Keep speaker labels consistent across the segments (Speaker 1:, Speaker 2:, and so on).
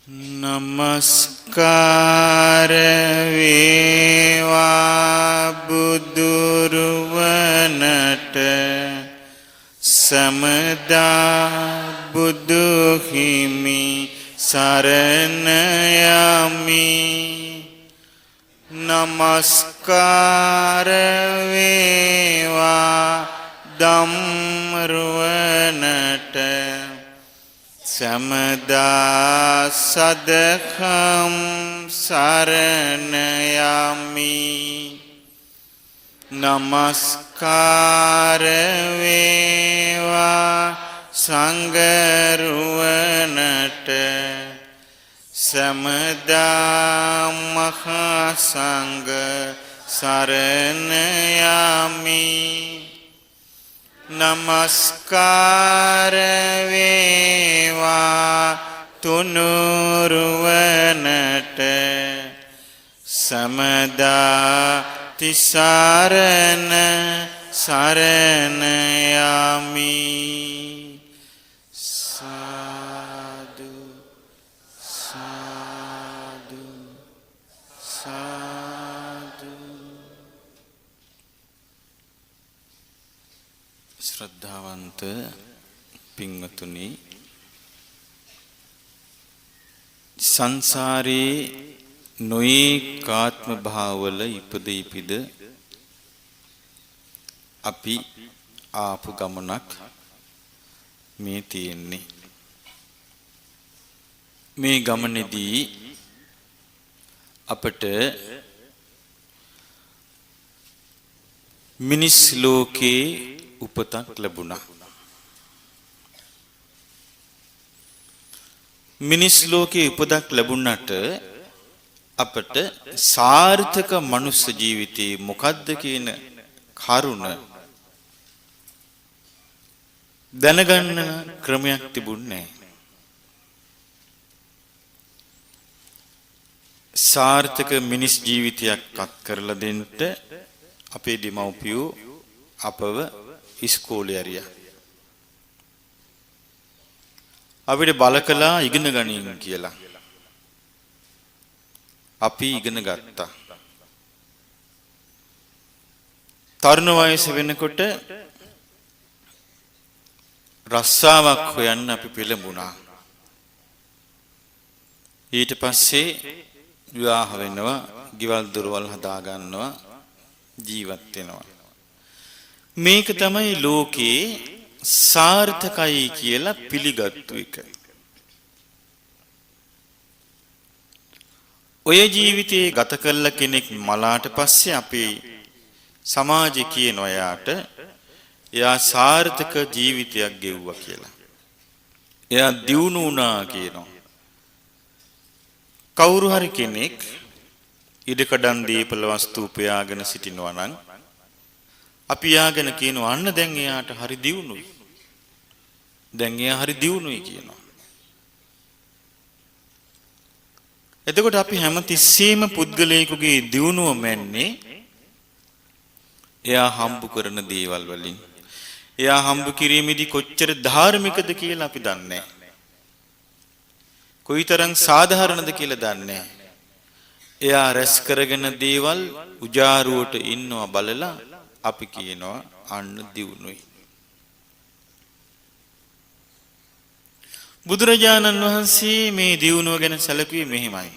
Speaker 1: නමස්කාර වේවා බුදුරුවනට සමදා බුදු හිමි සරණ යමි. නමස්කාර වේවා ධම්මරුවනට සමදා සදකම් සරණ යමි. නමස්කාර වේවා සංඝරුවනට සමදා මහා සංඝ සරණ යමි. නමස්කාර වේවා තුනුරුවනට සමදා තිසරණ සරණ යමි. සාදු සාදු සාදු. ශ්‍රද්ධාවන්ත පින්වතුනි, සංසාරේ නොයෙක් ආත්ම භාවවල ඉපද ඉපිද අපි ආපු ගමනක් මේ තියෙන්නේ. මේ ගමනේදී අපට මිනිස් ලෝකේ උපතක් ලැබුණා. මිනිස් ලෝකේ උපතක් ලැබුණාට අපට සාර්ථක මනුස්ස ජීවිතේ මොකද්ද කියන කරුණ දැනගන්න ක්‍රමයක් තිබුණේ නැහැ. සාර්ථක මිනිස් ජීවිතයක් අත් කරලා දෙන්න අපේ දෙමව්පියෝ අපව ඉස්කෝලේ ඇරියා. අපිට බල කළා ඉගෙන ගනින් කියලා. අපි ඉගෙන ගත්තා. තරුණ වයස වෙනකොට රස්සාවක් හොයන්න අපි පෙළඹුණා. ඊට පස්සේ විවාහ වෙනවා, ගෙවල් දොරවල් හදා ගන්නවා, ජීවත් වෙනවා. මේක තමයි ලෝකේ සාර්ථකයි කියලා පිළිගත්තු එක. ඔය ජීවිතේ ගත කළ කෙනෙක් මලාට පස්සේ අපේ සමාජය කියනවා එයා සාර්ථක ජීවිතයක් ගෙවුවා කියලා. එයා දියුණු වුණා කියනවා. කවුරු හරි කෙනෙක් ඉඩකඩම් දීපල වස්තු උපයාගෙන සිටිනවා නම් අපි යාගෙන කියනවා අන්න දැන් එයාට හරි දියුණුයි. දැන් එයා හරි දියුණුයි කියනවා. එතකොට අපි හැමතිස්සෙම පුද්ගලයෙකුගේ දියුණුව මැන්නේ එයා හම්බ කරන දේවල් වලින්. එයා හම්බ කිරීමේදී කොච්චර ධාර්මිකද කියලා අපි දන්නේ නැහැ. කොයිතරම් සාධාරණද කියලා දන්නේ නැහැ. එයා රැස් කරගෙන දේවල් උජාරුවට ඉන්නවා බලලා අපි කියනවා අන්න දියුණුයි. බුදුරජාණන් වහන්සේ මේ දියුණුව ගැන සැලකුවේ මෙහිමයි.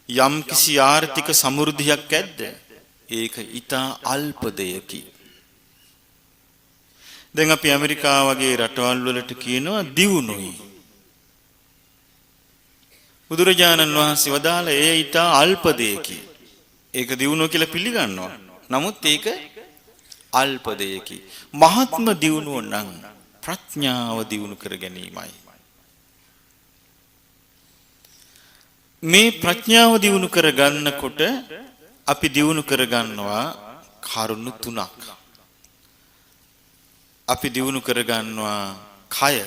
Speaker 1: යම් කිසි ආර්ථික සමෘද්ධියක් ඇද්ද? ඒක ඊටා අල්ප දෙයකි. දැන් අපි ඇමරිකාව වගේ රටවල් වලට කියනවා දියුණුයි. බුදුරජාණන් වහන්සේ වදාළ ඒ ඊටා අල්ප දෙයකි. ඒක දියුණුව කියලා පිළිගන්නවා. නමුත් ඒක අල්ප දෙයකි. මහත්ම දියුණුව නම් ප්‍රඥාව දියුණු කර ගැනීමයි. මේ ප්‍රඥාව දියුණු කර ගන්නකොට අපි දියුණු කර ගන්නවා කරුණු තුනක්. අපි දියුණු කර ගන්නවා කය.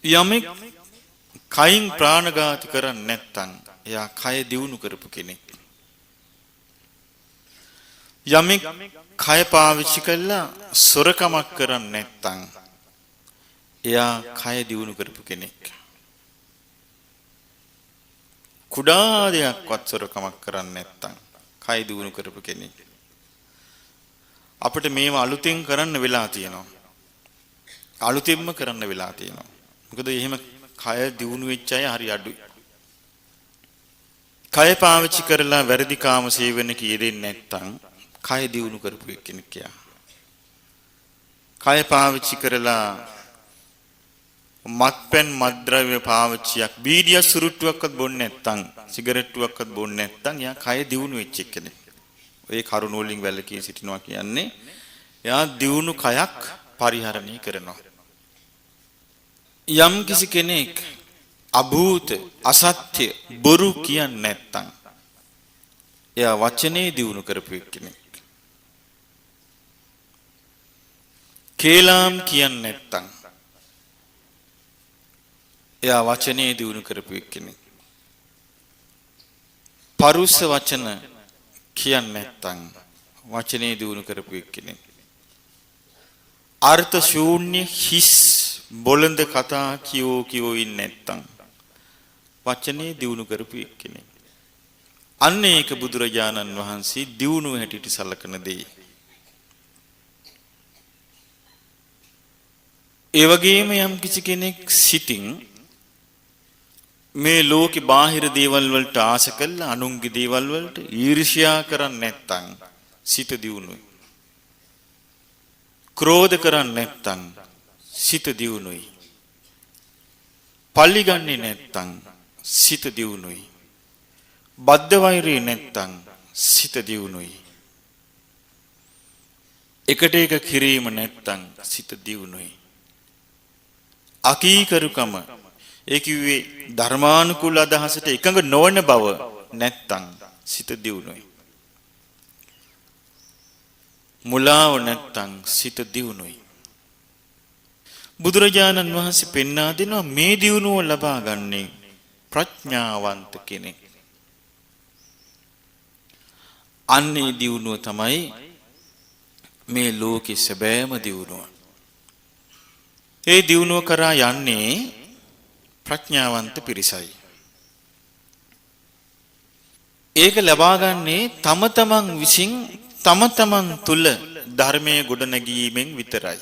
Speaker 1: යමෙක් කයින් ප්‍රාණඝාත කරන්නේ නැත්නම් එයා කය දියුණු කරපු කෙනෙක්. යමෙක් කය පාවිච්චි කළා සොරකමක් කරන්නේ නැත්නම් එයා කය දියුණු කරපු කෙනෙක්. කුඩා දෙයක්වත් සොරකමක් කරන්නේ නැත්තම් කය දියුණු කරපු කෙනෙක්. අපිට මේව අලුතෙන් කරන්න වෙලා තියෙනවා. අලුතෙන්ම කරන්න වෙලා තියෙනවා. මොකද එහෙම කය දියුණු වෙච්ච අය හරි අඩුයි. කය පාවිච්චි කරලා වැරදි කාම සේවනක යෙදෙන්නේ නැත්තම් කය දියුණු කරපු කෙනෙක් යා. කය පාවිච්චි කරලා මත්පැන් මත්ද්‍රව්‍ය පාවිච්චියක් බීඩිය සුරුට්ටුවක්වත් බොන්නේ නැත්තම් සිගරට්ටුවක්වත් බොන්නේ නැත්තම් යා කය දියුණු වෙච්ච කෙනෙක්. ඔය කරුණ වලින් වැළකී සිටිනවා කියන්නේ යා දියුණු කයක් පරිහරණය කරනවා. යම් කිසි කෙනෙක් අභූත අසත්‍ය බොරු කියන්නේ නැත්තම් එයා වචනේ දියුණු කරපු කෙනෙක්. කේලාම් කියන්නේ නැත්තම් එයා වචනේ දියුණු කරපු කෙනෙක්. පරුෂ වචන කියන්නේ නැත්තම් වචනේ දියුණු කරපු කෙනෙක්. අර්ථ ශූන්‍ය හිස් බොළඳ කතා කියෝ ඉන්නේ නැත්තම් වචනේ දියුණු කරපු කෙනෙක්. අන්න ඒක බුදුරජාණන් වහන්සේ දියුණුව හැටියට සලකන දෙයි. ඒ වගේම යම් කිසි කෙනෙක් සිටින් මේ ලෝකේ බාහිර දේවල් වලට ආස කළා අනුන්ගේ දේවල් වලට ඊර්ෂ්‍යා කරන්නේ නැත්තම් සිත දියුණුයි. ක්‍රෝධ කරන්නේ නැත්තම් සිත දියුණුයි. පල්ලි ගන්නේ නැත්තම් සිත දියුණුයි. බද්ධ වෛරී නැත්තම් සිත දියුණුයි. එකට එක කිරීම නැත්තම් සිත දියුණුයි. අකීකරුකම ඒ කිව්වේ ධර්මානුකූල අදහසට එකඟ නොවන බව නැත්තම් සිත දියුණුයි. මුලාව නැත්තම් සිත දියුණුයි. බුදුරජාණන් වහන්සේ පෙන්වා දෙනවා මේ දියුණුව ලබා ගන්නේ ප්‍රඥාවන්ත කෙනෙක්. අන්නේ දියුණුව තමයි මේ ලෝකේ සැබෑම දියුණුව. ඒ දියුණුව කරා යන්නේ ප්‍රඥාවන්ත පිරිසයි. ඒක ලබා ගන්නේ තම තමන් විසින් තම තමන් තුල ධර්මයේ ගොඩනැගීමෙන් විතරයි.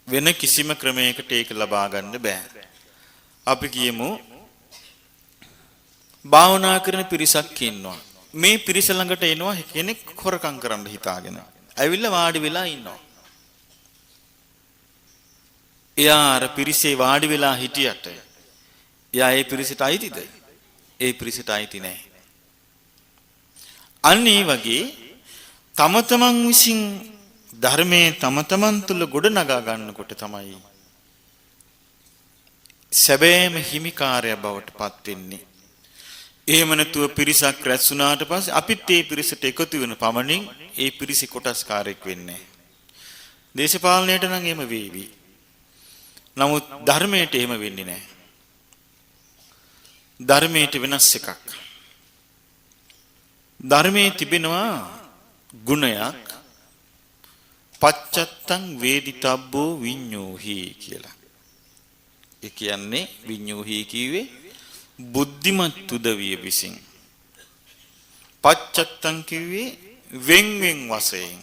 Speaker 1: වෙන කිසිම ක්‍රමයකට ඒක ලබා ගන්න බෑ. අපි කියමු භාවනා කරන පිරිසක් ඉන්නවා. මේ පිරිස ළඟට එනවා කෙනෙක් හොරකම් කරන්න හිතාගෙන. ඇවිල්ලා වාඩි වෙලා ඉන්නවා. එයා අර පිරිසේ වාඩි වෙලා හිටියට එයා ඒ පිරිසට අයිතිද? ඒ පිරිසට අයිති නෑ. අන්න ඒ වගේ තම තමන් විසින් ධර්මයේ තම තමන් තුළ ගොඩ නගා ගන්නකොට තමයි සැබෑම හිමිකාරය බවට පත් වෙන්නේ. එහෙම නැතුව පිරිසක් රැස් වුණාට පස්සේ අපිත් ඒ පිරිසට එකතු වෙන පමණින් ඒ පිරිසේ කොටස්කාරයෙක් වෙන්නේ නැහැ. දේශපාලනයට නම් එහෙම වේවි. නමුත් ධර්මයට එහෙම වෙන්නේ නැහැ. ධර්මයට වෙනස් එකක්. ධර්මයේ තිබෙනවා ගුණයක් පච්චත්තං වේදිතබ්බෝ විඤ්ඤෝහි කියලා. ඒ කියන්නේ විඤ්ඤෝහි කියවේ බුද්ධිමත් උදවිය විසින්. පච්චත්තං කියවේ වෙන් වෙන් වශයෙන්.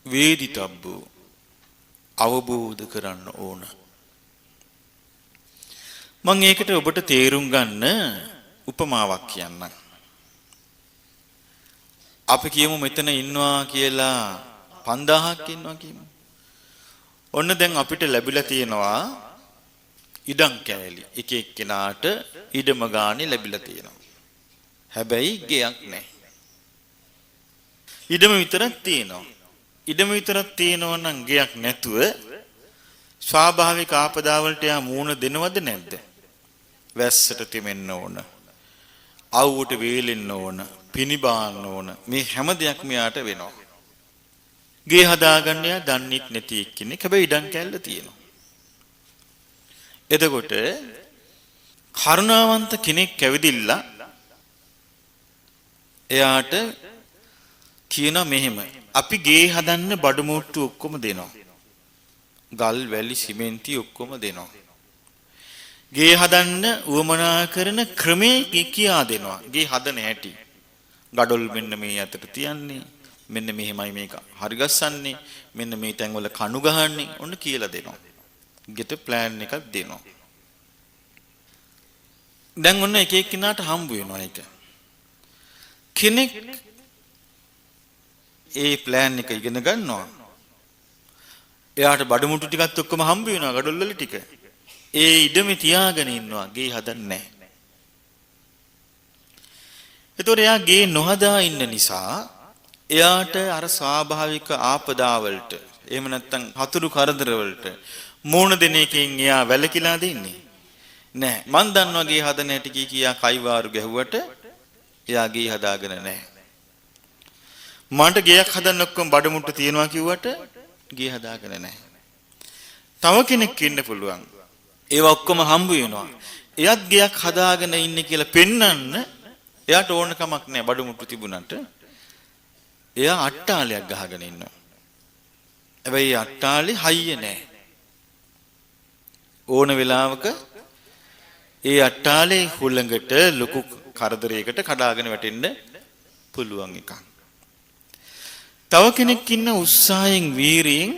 Speaker 1: වේදිතබ්බෝ අවබෝධ කරන්න ඕන. මම ඒකට ඔබට තේරුම් ගන්න උපමාවක් කියන්නම්. අපි කියමු මෙතන ඉන්නවා කියලා 5000ක් ඉන්නවා කියමු. ඔන්න දැන් අපිට ලැබිලා තියෙනවා ඉඩම් කෑලි. එක එක්කෙනාට ඉඩම ගානේ ලැබිලා තියෙනවා. හැබැයි ගෙයක් නැහැ. ඉඩම විතරක් තියෙනවා. ඉඩම විතරක් තියෙනවා නම් ගෙයක් නැතුව ස්වාභාවික ආපදා වලට යා මූණ දෙනවද නැද්ද? වැස්සට තෙමෙන්න ඕන. අවුවට වේලෙන්න ඕන. පිනිබාන්න ඕන. මේ හැම දෙයක්ම යාට වෙනවා. ගේ හදාගන්න යා දන්නෙත් නැති එක්කෙනෙක්. හැබැයි ඉඩම් කැල්ල තියෙනවා. එතකොට කරුණාවන්ත කෙනෙක් ඇවිදිලා එයාට කියනවා මෙහෙම. අපි ගේ හදන්න බඩු මුට්ටු ඔක්කොම දෙනවා. ගල් වැලි සිමෙන්ති ඔක්කොම දෙනවා. ගේ හදන්න උවමනා කරන ක්‍රමේ කියා දෙනවා. ගේ හදන හැටි. ගඩොල් මෙන්න මේ අතට තියන්නේ. මෙන්න මෙහෙමයි මේක හරි ගස්සන්නේ. මෙන්න මේ තැන් වල කණු ගහන්නේ. ඔන්න කියලා දෙනවා. ගෙට ප්ලෑන් එකක් දෙනවා. දැන් ඔන්න එක එක්කිනාට හම්බ වෙනවා ඒක. කෙනෙක් ඒ ප්ලෑන් එක ඉගෙන ගන්නවා. එයාට බඩමුට්ටු ටිකත් ඔක්කොම හම්බ වෙනවා ගඩොල් වල ටික. ඒ ඉඩමේ තියාගෙන ඉන්නවා ගේ හදන්නේ නැහැ. ඒතකොට එයා ගේ නොහදා ඉන්න නිසා එයාට අර ස්වාභාවික ආපදා වලට එහෙම නැත්නම් හතුරු කරදර වලට මූණ දෙන එකෙන් එයා වැළකීලා දෙන්නේ නෑ. මන් දන්නවා ගේ හදන හැටි කියා කයිවාරු ගැහුවට එයා ගේ හදාගෙන නෑ. මන්ට ගේයක් හදන්න ඔක්කොම බඩමුට්ටු තියනවා කිව්වට ගේ හදාගෙන නෑ. තව කෙනෙක් ඉන්න පුළුවන්. ඒවා ඔක්කොම හම්බ වෙනවා. එයත් ගයක් හදාගෙන ඉන්නේ කියලා පෙන්වන්න එයාට ඕන කමක් නැහැ බඩමුට්ටු තිබුණාට. එයා අට්ටාලයක් ගහගෙන ඉන්නවා. හැබැයි අට්ටාලේ හයිය නැහැ. ඕන වෙලාවක ඒ අට්ටාලේ හුළඟට ලොකු කරදරයකට කඩාගෙන වැටෙන්න පුළුවන් එකක්. තව කෙනෙක් ඉන්න උත්සාහයෙන් වීරියෙන්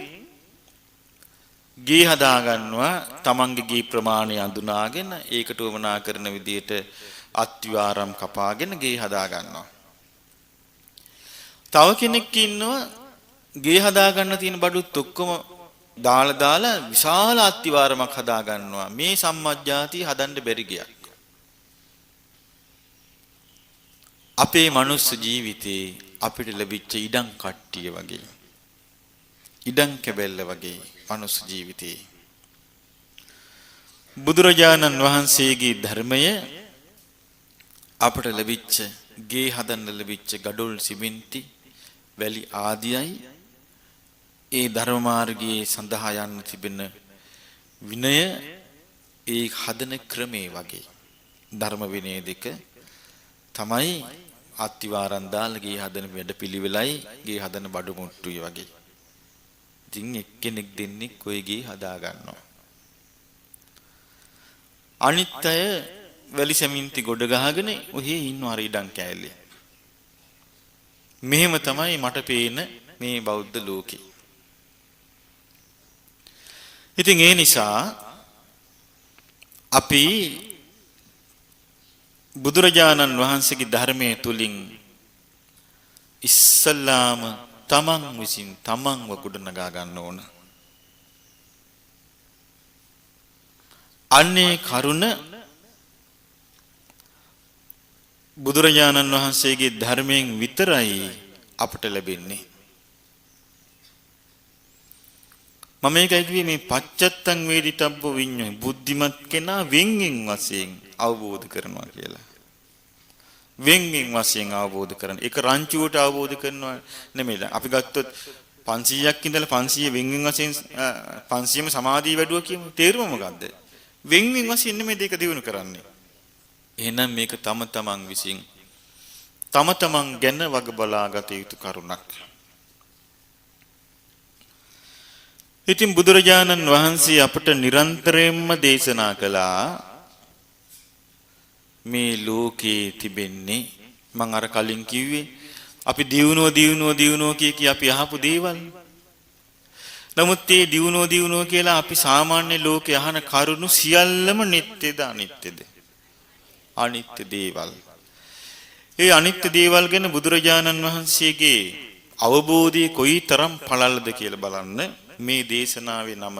Speaker 1: ගේ හදා ගන්නවා. තමන්ගේ ගේ ප්‍රමාණය අඳුනාගෙන ඒකට උවමනා කරන විදිහට අත්විවරම් කපාගෙන ගේ හදා ගන්නවා. තව කෙනෙක් ඉන්නවා ගේ හදා ගන්න තියෙන බඩුත් ඔක්කොම දාලා විශාල අත්විවරමක් හදා ගන්නවා. මේ සම්මජ්ජාතිය හදන්න බැරි ගයක්. අපේ මනුස්ස ජීවිතේ අපිට ලැබිච්ච ඉඩම් කට්ටිය වගේ ඉඩම් කැබැල්ල වගේ මනුස්ස ජීවිතේ බුදුරජාණන් වහන්සේගේ ධර්මය අපට ලැබිච්ච ගේ හදන්න ලැබිච්ච ගඩොල් සිමෙන්ති වැලි ආදියයි ඒ ධර්ම මාර්ගයේ සඳහා යන්න තිබෙන විනය ඒ හදන ක්‍රමේ වගේ ධර්ම විනය දෙක තමයි අත්විවරම් දාලා ගේ හදන වැඩපිළිවෙලයි ගේ හදන බඩු මුට්ටුයි වගේ. ඉතින් එක්කෙනෙක් දෙන්නේ කොයි ගේ හදා ගන්නවා. අනිත් අය වැලි සෙමින්ති ගොඩ ගහගෙන ඔහේ ඉන්නව ඉඩම් කෑල්ලේ. මෙහෙම තමයි මට පේන මේ බෞද්ධ ලෝකේ. ඉතින් ඒ නිසා අපි බුදුරජාණන් වහන්සේගේ ධර්මයේ තුලින් ඉස්සල්ලාම තමන් විසින් තමන්ව ගොඩනගා ගන්න ඕන. අන්නේ කරුණ බුදුරජාණන් වහන්සේගේ ධර්මයෙන් විතරයි අපට ලැබෙන්නේ. මම මේකයි කිව්වේ මේ පච්චත්තං වේදිතබ්බ විඤ්ඤෝ බුද්ධිමත් කෙනා වෙන්ගෙන් වශයෙන් අවබෝධ කරනවා කියලා. වෙන්ගෙන් වශයෙන් අවබෝධ කරන. ඒක රංචුවට අවබෝධ කරනවා නෙමෙයි. අපි ගත්තොත් 500ක් ඉඳලා 500 වෙන්ගෙන් වශයෙන් 500ම සමාධිය වැඩුවා කියමු. තේරුම මොකද්ද? වෙන්ගෙන් වශයෙන් නෙමෙයි මේක දිනු කරන්නේ. එහෙනම් මේක තම තමන් විසින් තම තමන් ගැන වග බලාගත යුතු කරුණක්. ඉතින් බුදුරජාණන් වහන්සේ අපට නිරන්තරයෙන්ම දේශනා කළා මේ ලෝකේ තිබෙන්නේ මම අර කලින් කිව්වේ අපි දියුණුව කිය අපි අහපු දේවල්. නමුත් මේ දියුණුව කියලා අපි සාමාන්‍ය ලෝකේ අහන කරුණු සියල්ලම නිට්ටයද අනිත්‍යද? අනිත්‍ය දේවල්. ඒ අනිත්‍ය දේවල් ගැන බුදුරජාණන් වහන්සේගේ අවබෝධය කොයිතරම් පළල්ද කියලා බලන්න. මේ දේශනාවේ නම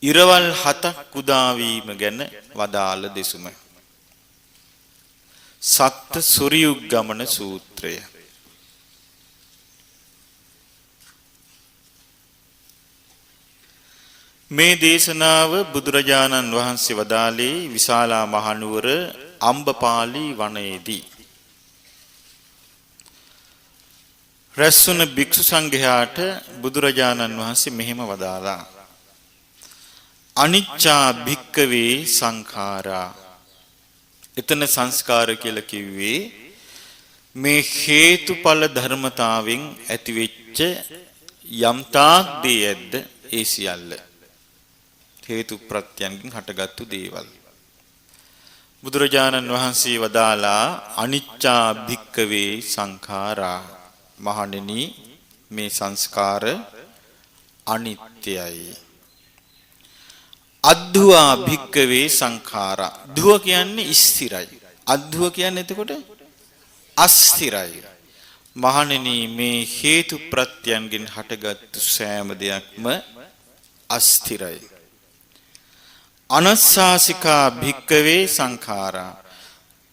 Speaker 1: ඉරවල් 7ක් උදා වීම ගැන වදාළ දෙසුම. සත්ත සූරියුග්ගමන සූත්‍රය. මේ දේශනාව බුදුරජාණන් වහන්සේ වදාළේ විශාලා මහනුවර අම්බපාලි වනයේදී. රැස්වුණ භික්ෂු සංඝයාට බුදුරජාණන් වහන්සේ මෙහෙම වදාළා. අනිච්චා භික්කවේ සංඛාරා. එතන සංස්කාර කියලා කිව්වේ මේ හේතුඵල ධර්මතාවෙන් ඇතිවෙච්ච යම් තාක් දේ ඇද්ද ඒ සියල්ල හේතු ප්‍රත්‍යයන්ගෙන් හටගත්තු දේවල්. බුදුරජාණන් වහන්සේ වදාලා අනිච්චා භික්කවේ සංඛාරා. මහණෙනි මේ සංස්කාර අනිත්‍යයි. අද්දුවා භික්කවේ සංඛාරා. දුව කියන්නේ ස්ථිරයි. අද්දුව කියන්නේ එතකොට අස්ථිරයි. මහණෙනි මේ හේතු ප්‍රත්‍යයන්ගෙන් හටගත්තු සෑම දෙයක්ම අස්ථිරයි. අනස්සාසිකා භික්කවේ සංඛාරා.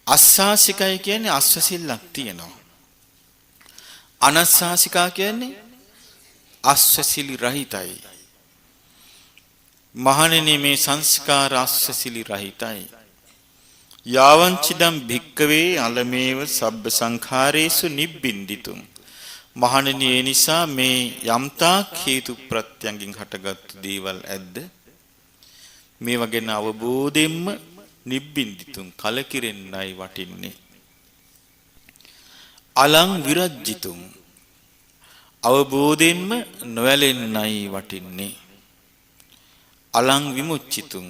Speaker 1: අස්සාසිකයි කියන්නේ අස්වැසිල්ලක් තියෙනවා. අනස්සාසිකා කියන්නේ අස්වැසිලි රහිතයි. මහණෙනි මේ සංස්කාර අස්වැසිලි රහිතයි. යාවංචිදම් භික්කවේ අලමේව සබ්බ සංඛාරේසු නිබ්බින්දිතුම්. මහණෙනි ඒ නිසා මේ යම්තාක් හේතු ප්‍රත්‍යයන්ගෙන් හටගත්තු දේවල් ඇද්ද මේ වගේ අවබෝධයෙන්ම නිබ්බින්දිතුම් කලකිරෙන්නයි වටින්නේ. අලං විරජ්ජිතුම් අවබෝධයෙන්ම නොඇලෙන්නයි වටින්නේ. අලං විමුච්චිතුම්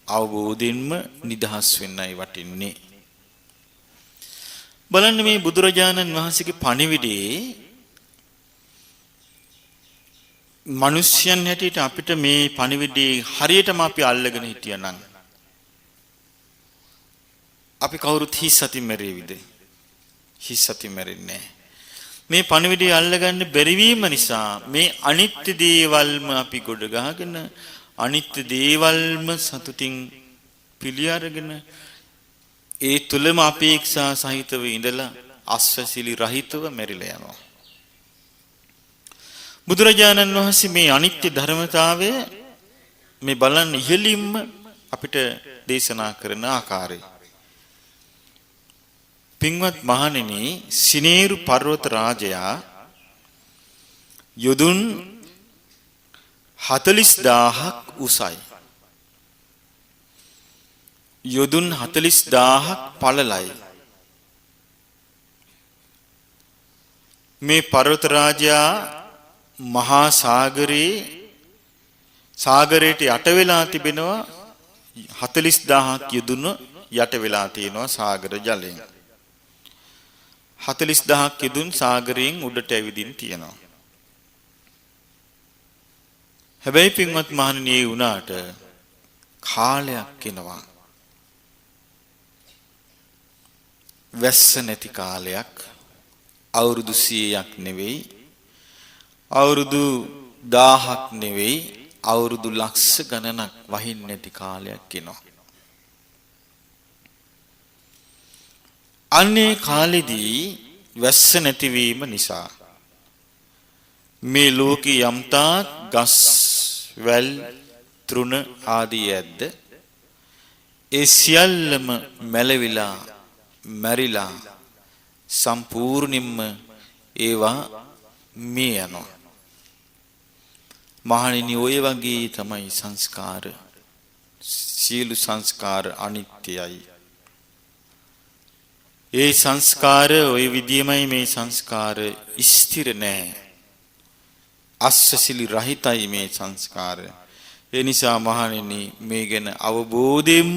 Speaker 1: අවබෝධයෙන්ම නිදහස් වෙන්නයි වටින්නේ. බලන්න මේ බුදුරජාණන් වහන්සේගේ පණිවිඩයේ මිනිස්යන් හැටියට අපිට මේ පණිවිඩේ හරියටම අපි අල්ලගෙන හිටියනම් අපි කවුරුත් හිස් අතින් මැරෙවිද? හිස් අතින් මැරෙන්නේ නැහැ. මේ පණිවිඩය අල්ලගන්න බැරි වීම නිසා මේ අනිත්‍ය දේවල්ම අපි ගොඩ ගහගෙන අනිත්‍ය දේවල්ම සතුටින් පිළි අරගෙන ඒ තුලම අපේක්ෂා සහිතව ඉඳලා අස්වැසිලි රහිතව මැරිලා යනවා. බුදුරජාණන් වහන්සේ මේ අනිත්‍ය ධර්මතාවය මේ බලන්න ඉහළින්ම අපිට දේශනා කරන ආකාරය. පින්වත් මහණෙනි සිනේරු පර්වත රාජයා යොදුන් 40000ක් උසයි. යොදුන් 40000ක් පළලයි. මේ පර්වත රාජයා මහා සාගරයට යට වෙලා තිබෙනවා 40000ක් යොදුන යට වෙලා තියෙනවා සාගර ජලයෙන්. 40000ක් යොදුන් සාගරයෙන් උඩට ඇවිදින් තියෙනවා. හැබැයි පින්වත් මහණෙනි ඒ වුණාට කාලයක් එනවා. වැස්ස නැති කාලයක් අවුරුදු 100ක් නෙවෙයි අවුරුදු 1000ක් නෙවෙයි අවුරුදු ලක්ෂ ගණනක් වහින්නේ නැති කාලයක් එනවා. අන්නේ කාලෙදී වැස්ස නැතිවීම නිසා මේ ලෝකේ යම්තා ගස් වැල් තෘණ ආදී ඇද්ද ඒ සියල්ලම මැලවිලා මැරිලා සම්පූර්ණයෙන්ම ඒවා මිය යනවා. මහණෙනි ඔය වගේ තමයි සංස්කාර. සියලු සංස්කාර අනිත්‍යයි. ඒ සංස්කාර ඔය විදියමයි මේ සංස්කාර ස්ථිර නැහැ. අස්සසිලි රහිතයි මේ සංස්කාර. ඒ නිසා මහණෙනි මේ ගැන අවබෝධයෙන්ම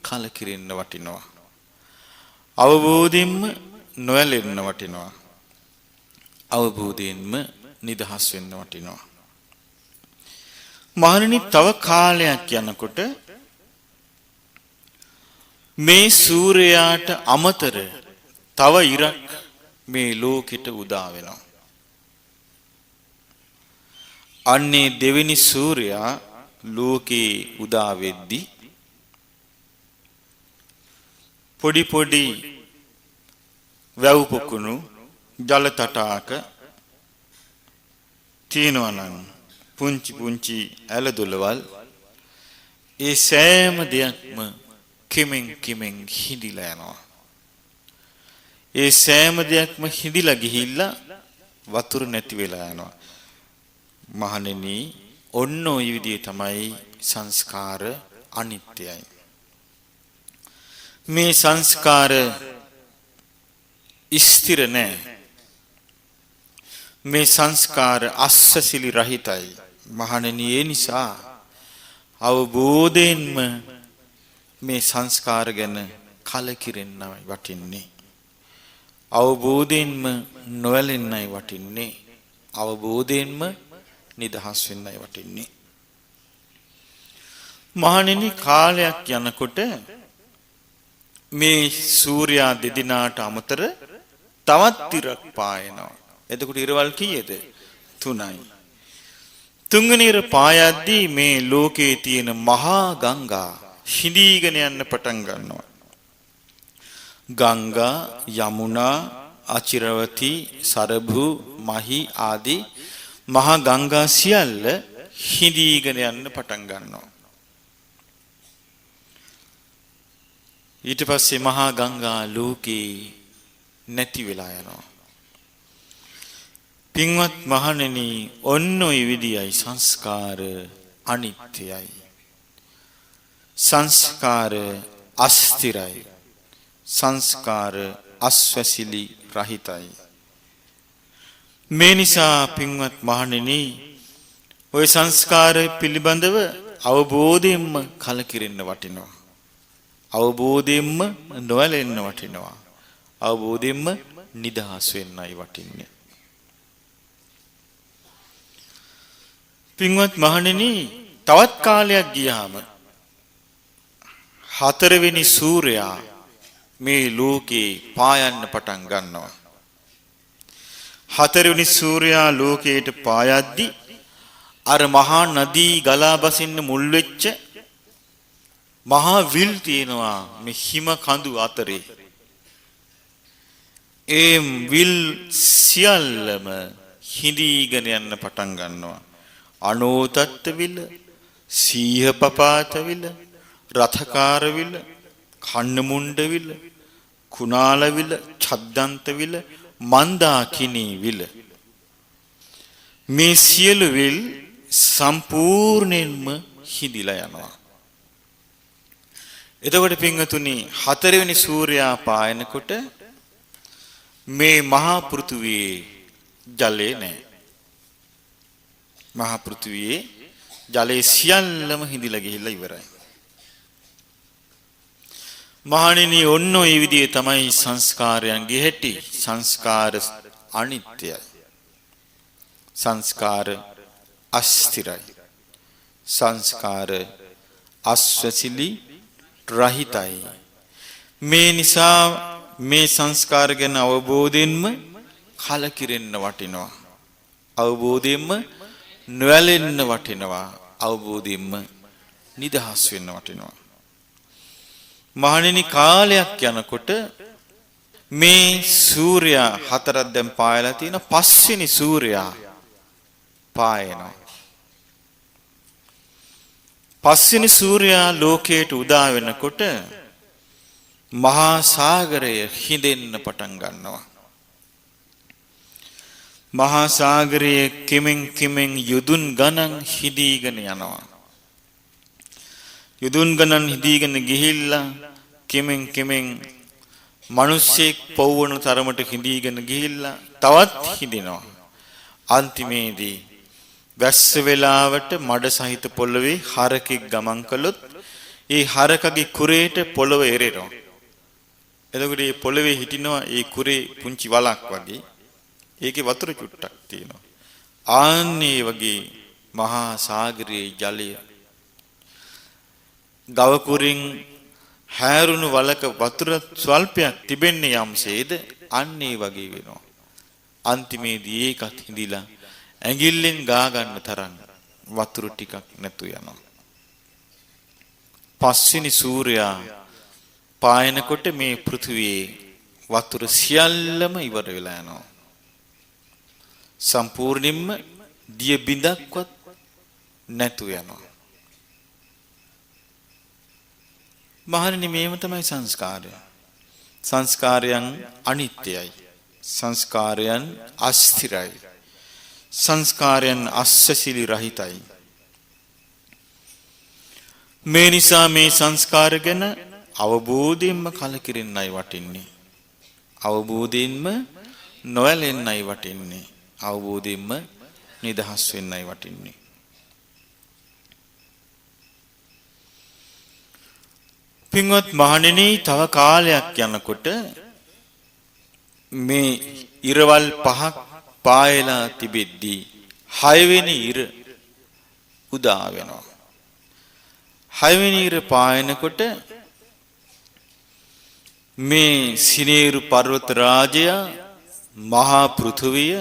Speaker 1: කලකිරෙන්න වටිනවා. අවබෝධයෙන්ම නොඇලෙන්න වටිනවා. අවබෝධයෙන්ම නිදහස් වෙන්න වටිනවා. මහණෙනි තව කාලයක් යනකොට මේ සූර්යයාට අමතර තව ඉරක් මේ ලෝකෙට උදා වෙනවා. අන්නේ දෙවෙනි සූර්යයා ලෝකේ උදා වෙද්දී පොඩි පොඩි වැව් පොකුණු ජල තටාක තියෙනවා නම් පුංචි පුංචි ඇලදොලවල් ඒ සෑම දෙයක්ම කිමින් කිමින් හිඳිලා යනවා. ඒ සෑම දෙයක්ම හිඳිලා ගිහිල්ලා වතුර නැති වෙලා යනවා. මහණෙනි ඔන්න ඔය විදිහේ තමයි සංස්කාර අනිත්‍යයි. මේ සංස්කාර ස්ථිර නැහැ. මේ සංස්කාර අස්සසිලි රහිතයි. මහණෙනි ඒ නිසා අවබෝධයෙන්ම මේ සංස්කාර ගැන කලකිරෙන්නයි වටින්නේ. අවබෝධයෙන්ම නොයැලෙන්නයි වටින්නේ. අවබෝධයෙන්ම නිදහස් වෙන්නයි වටින්නේ. මහණෙනි කාලයක් යනකොට මේ සූර්යා දෙදිනාට අමතර තවත් ඉරක් පායනවා. එතකොට ඉරවල් කීයද? 3යි. තුන්වෙනි ඉර පායද්දී මේ ලෝකේ තියෙන මහා ගංගා හිඳීගෙන යන්න පටන් ගන්නවා. ගංගා, යමුනා, අචිරවති, සරභු, මහි ආදී මහා ගංගා සියල්ල හිඳීගෙන යන්න පටන් ගන්නවා. ඊට පස්සේ මහා ගංගා ලෝකේ නැති වෙලා යනවා. පින්වත් මහණෙනි, ඔන්න ඔය විදියයි සංස්කාර අනිත්‍යයි. සංස්කාර අස්තිරයි. සංස්කාර අස්වැසිලි රහිතයි. මේ නිසා පින්වත් මහණෙනි, ඔය සංස්කාර පිළිබඳව අවබෝධයෙන්ම කලකිරෙන්න වටිනවා. අවබෝධයෙන්ම නොයැලෙන්න වටිනවා. අවබෝධයෙන්ම නිදහස් වෙන්නයි වටින්නේ. පින්වත් මහණෙනි, තවත් කාලයක් ගියාම හතරවෙනි සූර්යයා මේ ලෝකේ පායන්න පටන් ගන්නවා. හතරවෙනි සූර්යයා ලෝකයට පායද්දී අර මහා නදී ගලා බසින්න මුල් වෙච්ච මහා විල් තියෙනවා මේ හිම කඳු අතරේ. ඒ විල් සියල්ලම හිඳීගෙන යන්න පටන් ගන්නවා. අනෝතත්ත විල, සීහපපාත විල, රථකාර විල, කන්නමුණ්ඩ විල, කුණාල විල, ඡද්දන්ත විල, මන්දාකිනී විල. මේ සියලු විල් සම්පූර්ණයෙන්ම හිඳිලා යනවා. එතකොට පින්වතුනි, හතරවෙනි සූර්යයා පායනකොට මේ මහා පෘථුවියේ ජලය නැහැ. මහා පෘථුවියේ ජලයේ සියල්ලම හිඳිලා ගිහිල්ලා ඉවරයි. මහණෙනි, ඔන්න ඔය විදිහේ තමයි සංස්කාරයන්ගේ හැටි. සංස්කාර අනිත්‍යයි. සංස්කාර අස්තිරයි. සංස්කාර අස්වැසිලි රහිතයි. මේ නිසා මේ සංස්කාර ගැන අවබෝධයෙන්ම කලකිරෙන්න වටිනවා. අවබෝධයෙන්ම නොයැලෙන්න වටිනවා. අවබෝධයෙන්ම නිදහස් වෙන්න වටිනවා. මහණෙනි, කාලයක් යනකොට මේ සූර්යයා හතරක් දැන් පායලා තියෙන පස්වෙනි සූර්යයා පායනවා. පස්වෙනි සූර්යයා ලෝකයට උදා වෙනකොට මහා සාගරය හිඳෙන්න පටන් ගන්නවා. මහා සාගරයේ කිමෙන් කිමෙන් යුදුන් ගණන් හිඳීගෙන යනවා. යුදුන් ගණන් හිඳීගෙන ගිහිල්ලා කිමෙන් කිමෙන් මිනිස්සෙක් පවවන තරමට හිඳීගෙන ගිහිල්ලා තවත් හිඳිනවා. අන්තිමේදී වැස්ස වෙලාවට මඩ සහිත පොළවේ හරකෙක් ගමන් කළොත් ඒ හරකගේ කුරේට පොළව එරෙනවා. එතකොට මේ පොළවේ හිටිනවා ඒ කුරේ පුංචි වලක් වගේ. ඒකේ වතුර චුට්ටක් තියෙනවා. ආන්නේ වගේ මහා සාගරයේ ජලය ගව කුරින් හැරුණු වලක වතුර ස්වල්පයක් තිබෙන්නේ යම්සේද අන්නේ වගේ වෙනවා. අන්තිමේදී ඒකත් හිඳිලා ඇඟිල්ලෙන් ගා ගන්න තරම් වතුර ටිකක් නැතු යනවා. පස්වෙනි සූර්යයා පායනකොට මේ පෘථිවියේ වතුර සියල්ලම ඉවර වෙලා යනවා. සම්පූර්ණයෙන්ම දිය බිඳක්වත් නැතු යනවා. මහණෙනි, මේව තමයි සංස්කාරය. සංස්කාරයන් අනිත්‍යයි. සංස්කාරයන් අස්ථිරයි. සංස්කාරයන් අස්සසිලි රහිතයි. මේ නිසා මේ සංස්කාර ගැන අවබෝධයෙන්ම කලකිරෙන්නයි වටින්නේ. අවබෝධයෙන්ම නොයැලෙන්නයි වටින්නේ. අවබෝධයෙන්ම නිදහස් වෙන්නයි වටින්නේ. පින්වත් මහණෙනි, තව කාලයක් යනකොට මේ ඉරවල් පහක් පායලා තිබෙද්දී 6 වෙනි ඉර උදා වෙනවා. 6 වෙනි ඉර පායනකොට මේ සිනේරු පර්වත රාජය මහා පෘථුවිය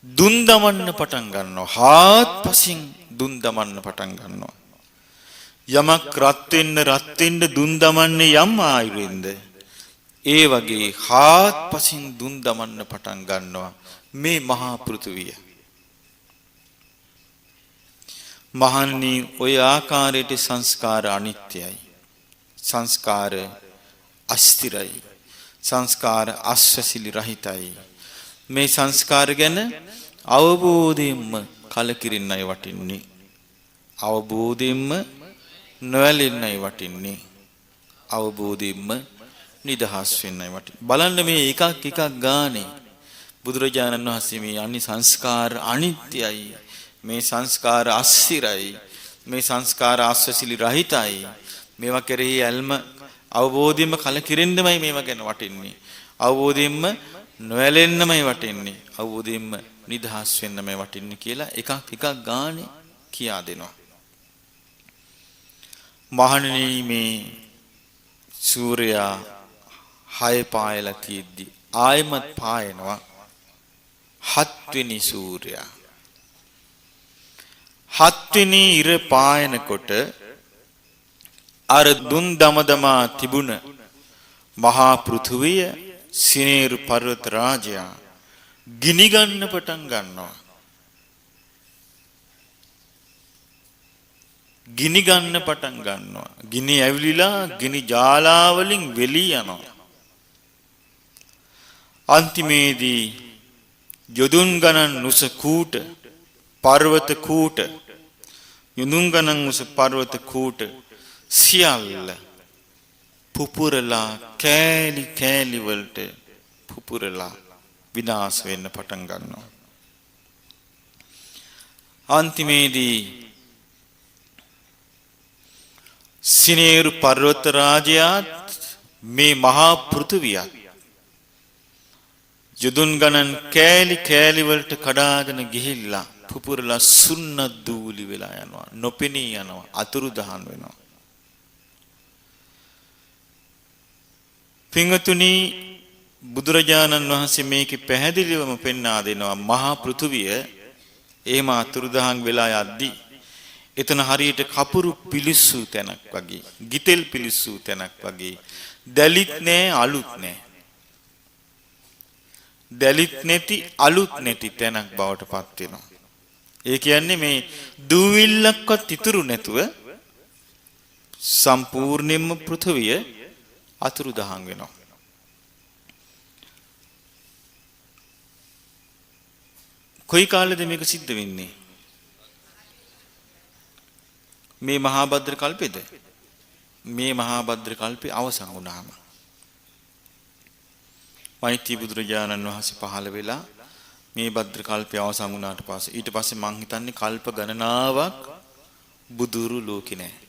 Speaker 1: දුන් දමන්න පටන් ගන්නවා. හාත්පසින් දුන් දමන්න පටන් ගන්නවා. යමක් රත් වෙන්න දුන් දමන්නේ යම් ආයුරින්ද ඒ වගේ හාත්පසින් දුන් දමන්න පටන් ගන්නවා මේ මහා පෘථුවිය. මහන්නි, ඔය ආකාරයට සංස්කාර අනිත්‍යයි. සංස්කාර අස්තිරයි. සංස්කාර අස්වැසිලි රහිතයි. මේ සංස්කාර ගැන අවබෝධයෙන්ම කලකිරින්නයි වටින්නේ. අවබෝධයෙන්ම නොයැලෙන්නයි වටින්නේ. අවබෝධයෙන්ම නිදහස් වෙන්නයි වටින්නේ. බලන්න මේ එකක් ගානේ බුදුරජාණන් වහන්සේ මේ අනි සංස්කාර අනිත්‍යයි. මේ සංස්කාර අස්සිරයි. මේ සංස්කාර ආස්වැසිලි රහිතයි. මේවා කෙරෙහි ඇල්ම අවබෝධයෙන්ම කලකිරෙන්නමයි මේවා ගැන වටින්නේ. අවබෝධයෙන්ම නොයැලෙන්නමයි වටින්නේ. අවබෝධයෙන්ම නිදහස් වෙන්නමයි වටින්නේ කියලා එකක් ගානේ කියා දෙනවා. මහණෙනි, මේ සූර්යයා 6 පායලා තියෙද්දි ආයමත් පායනවා 7 වෙනි සූර්යයා. 7 වෙනි ඉර පායනකොට අර දුන් දමදමා තිබුණ මහා පෘථුවිය සිනේරු පර්වත රාජයා ගිනි ගන්න පටන් ගන්නවා. ගිනි ගන්න පටන් ගන්නවා. ගිනි ඇවිලිලා ගිනි ජාලාවලින් වෙලී යනවා. අන්තිමේදී යොදුන් ගණන් උස කූට පර්වත කූට යොදුන් ගණන් උස පර්වත කූට සියල්ල පුපුරලා කෑලි වලට පුපුරලා විනාශ වෙන්න පටන් ගන්නවා. අන්තිමේදී සිනේරු පර්වත රාජයාත් මේ මහා පෘථුවියත් යොදුන් ගණන් කෑලි වලට කඩාගෙන ගිහිල්ලා පුපුරලා සුන්නත් දූලි වෙලා යනවා. නොපෙනී යනවා. අතුරුදහන් වෙනවා. පින්වතුනි, බුදුරජාණන් වහන්සේ මේකේ පැහැදිලිවම පෙන්වා දෙනවා මහා පෘථුවිය එහෙම අතුරුදහන් වෙලා යද්දී එතන හරියට කපුරු පිලිස්සු තැනක් වගේ, ගිතෙල් පිලිස්සු තැනක් වගේ, දැලිත් නෑ අලුත් නෑ. දැලිත් නැති අලුත් නැති තැනක් බවට පත් වෙනවා. ඒ කියන්නේ මේ දූවිල්ලක්වත් ඉතුරු නැතුව සම්පූර්ණයෙන්ම පෘථුවිය අතුරුදහන් වෙනවා. කොයි කාලෙද මේක සිද්ධ වෙන්නේ? මේ මහා භද්‍ර කල්පෙද? මේ මහා භද්‍ර කල්පේ අවසන් වුණාම මෛත්‍රී බුදුරජාණන් වහන්සේ පහළ වෙලා මේ භද්‍ර කල්පේ අවසන් වුණාට පස්සේ ඊට පස්සේ මං හිතන්නේ කල්ප ගණනාවක් බුදුරු ලෝකේ නැහැ.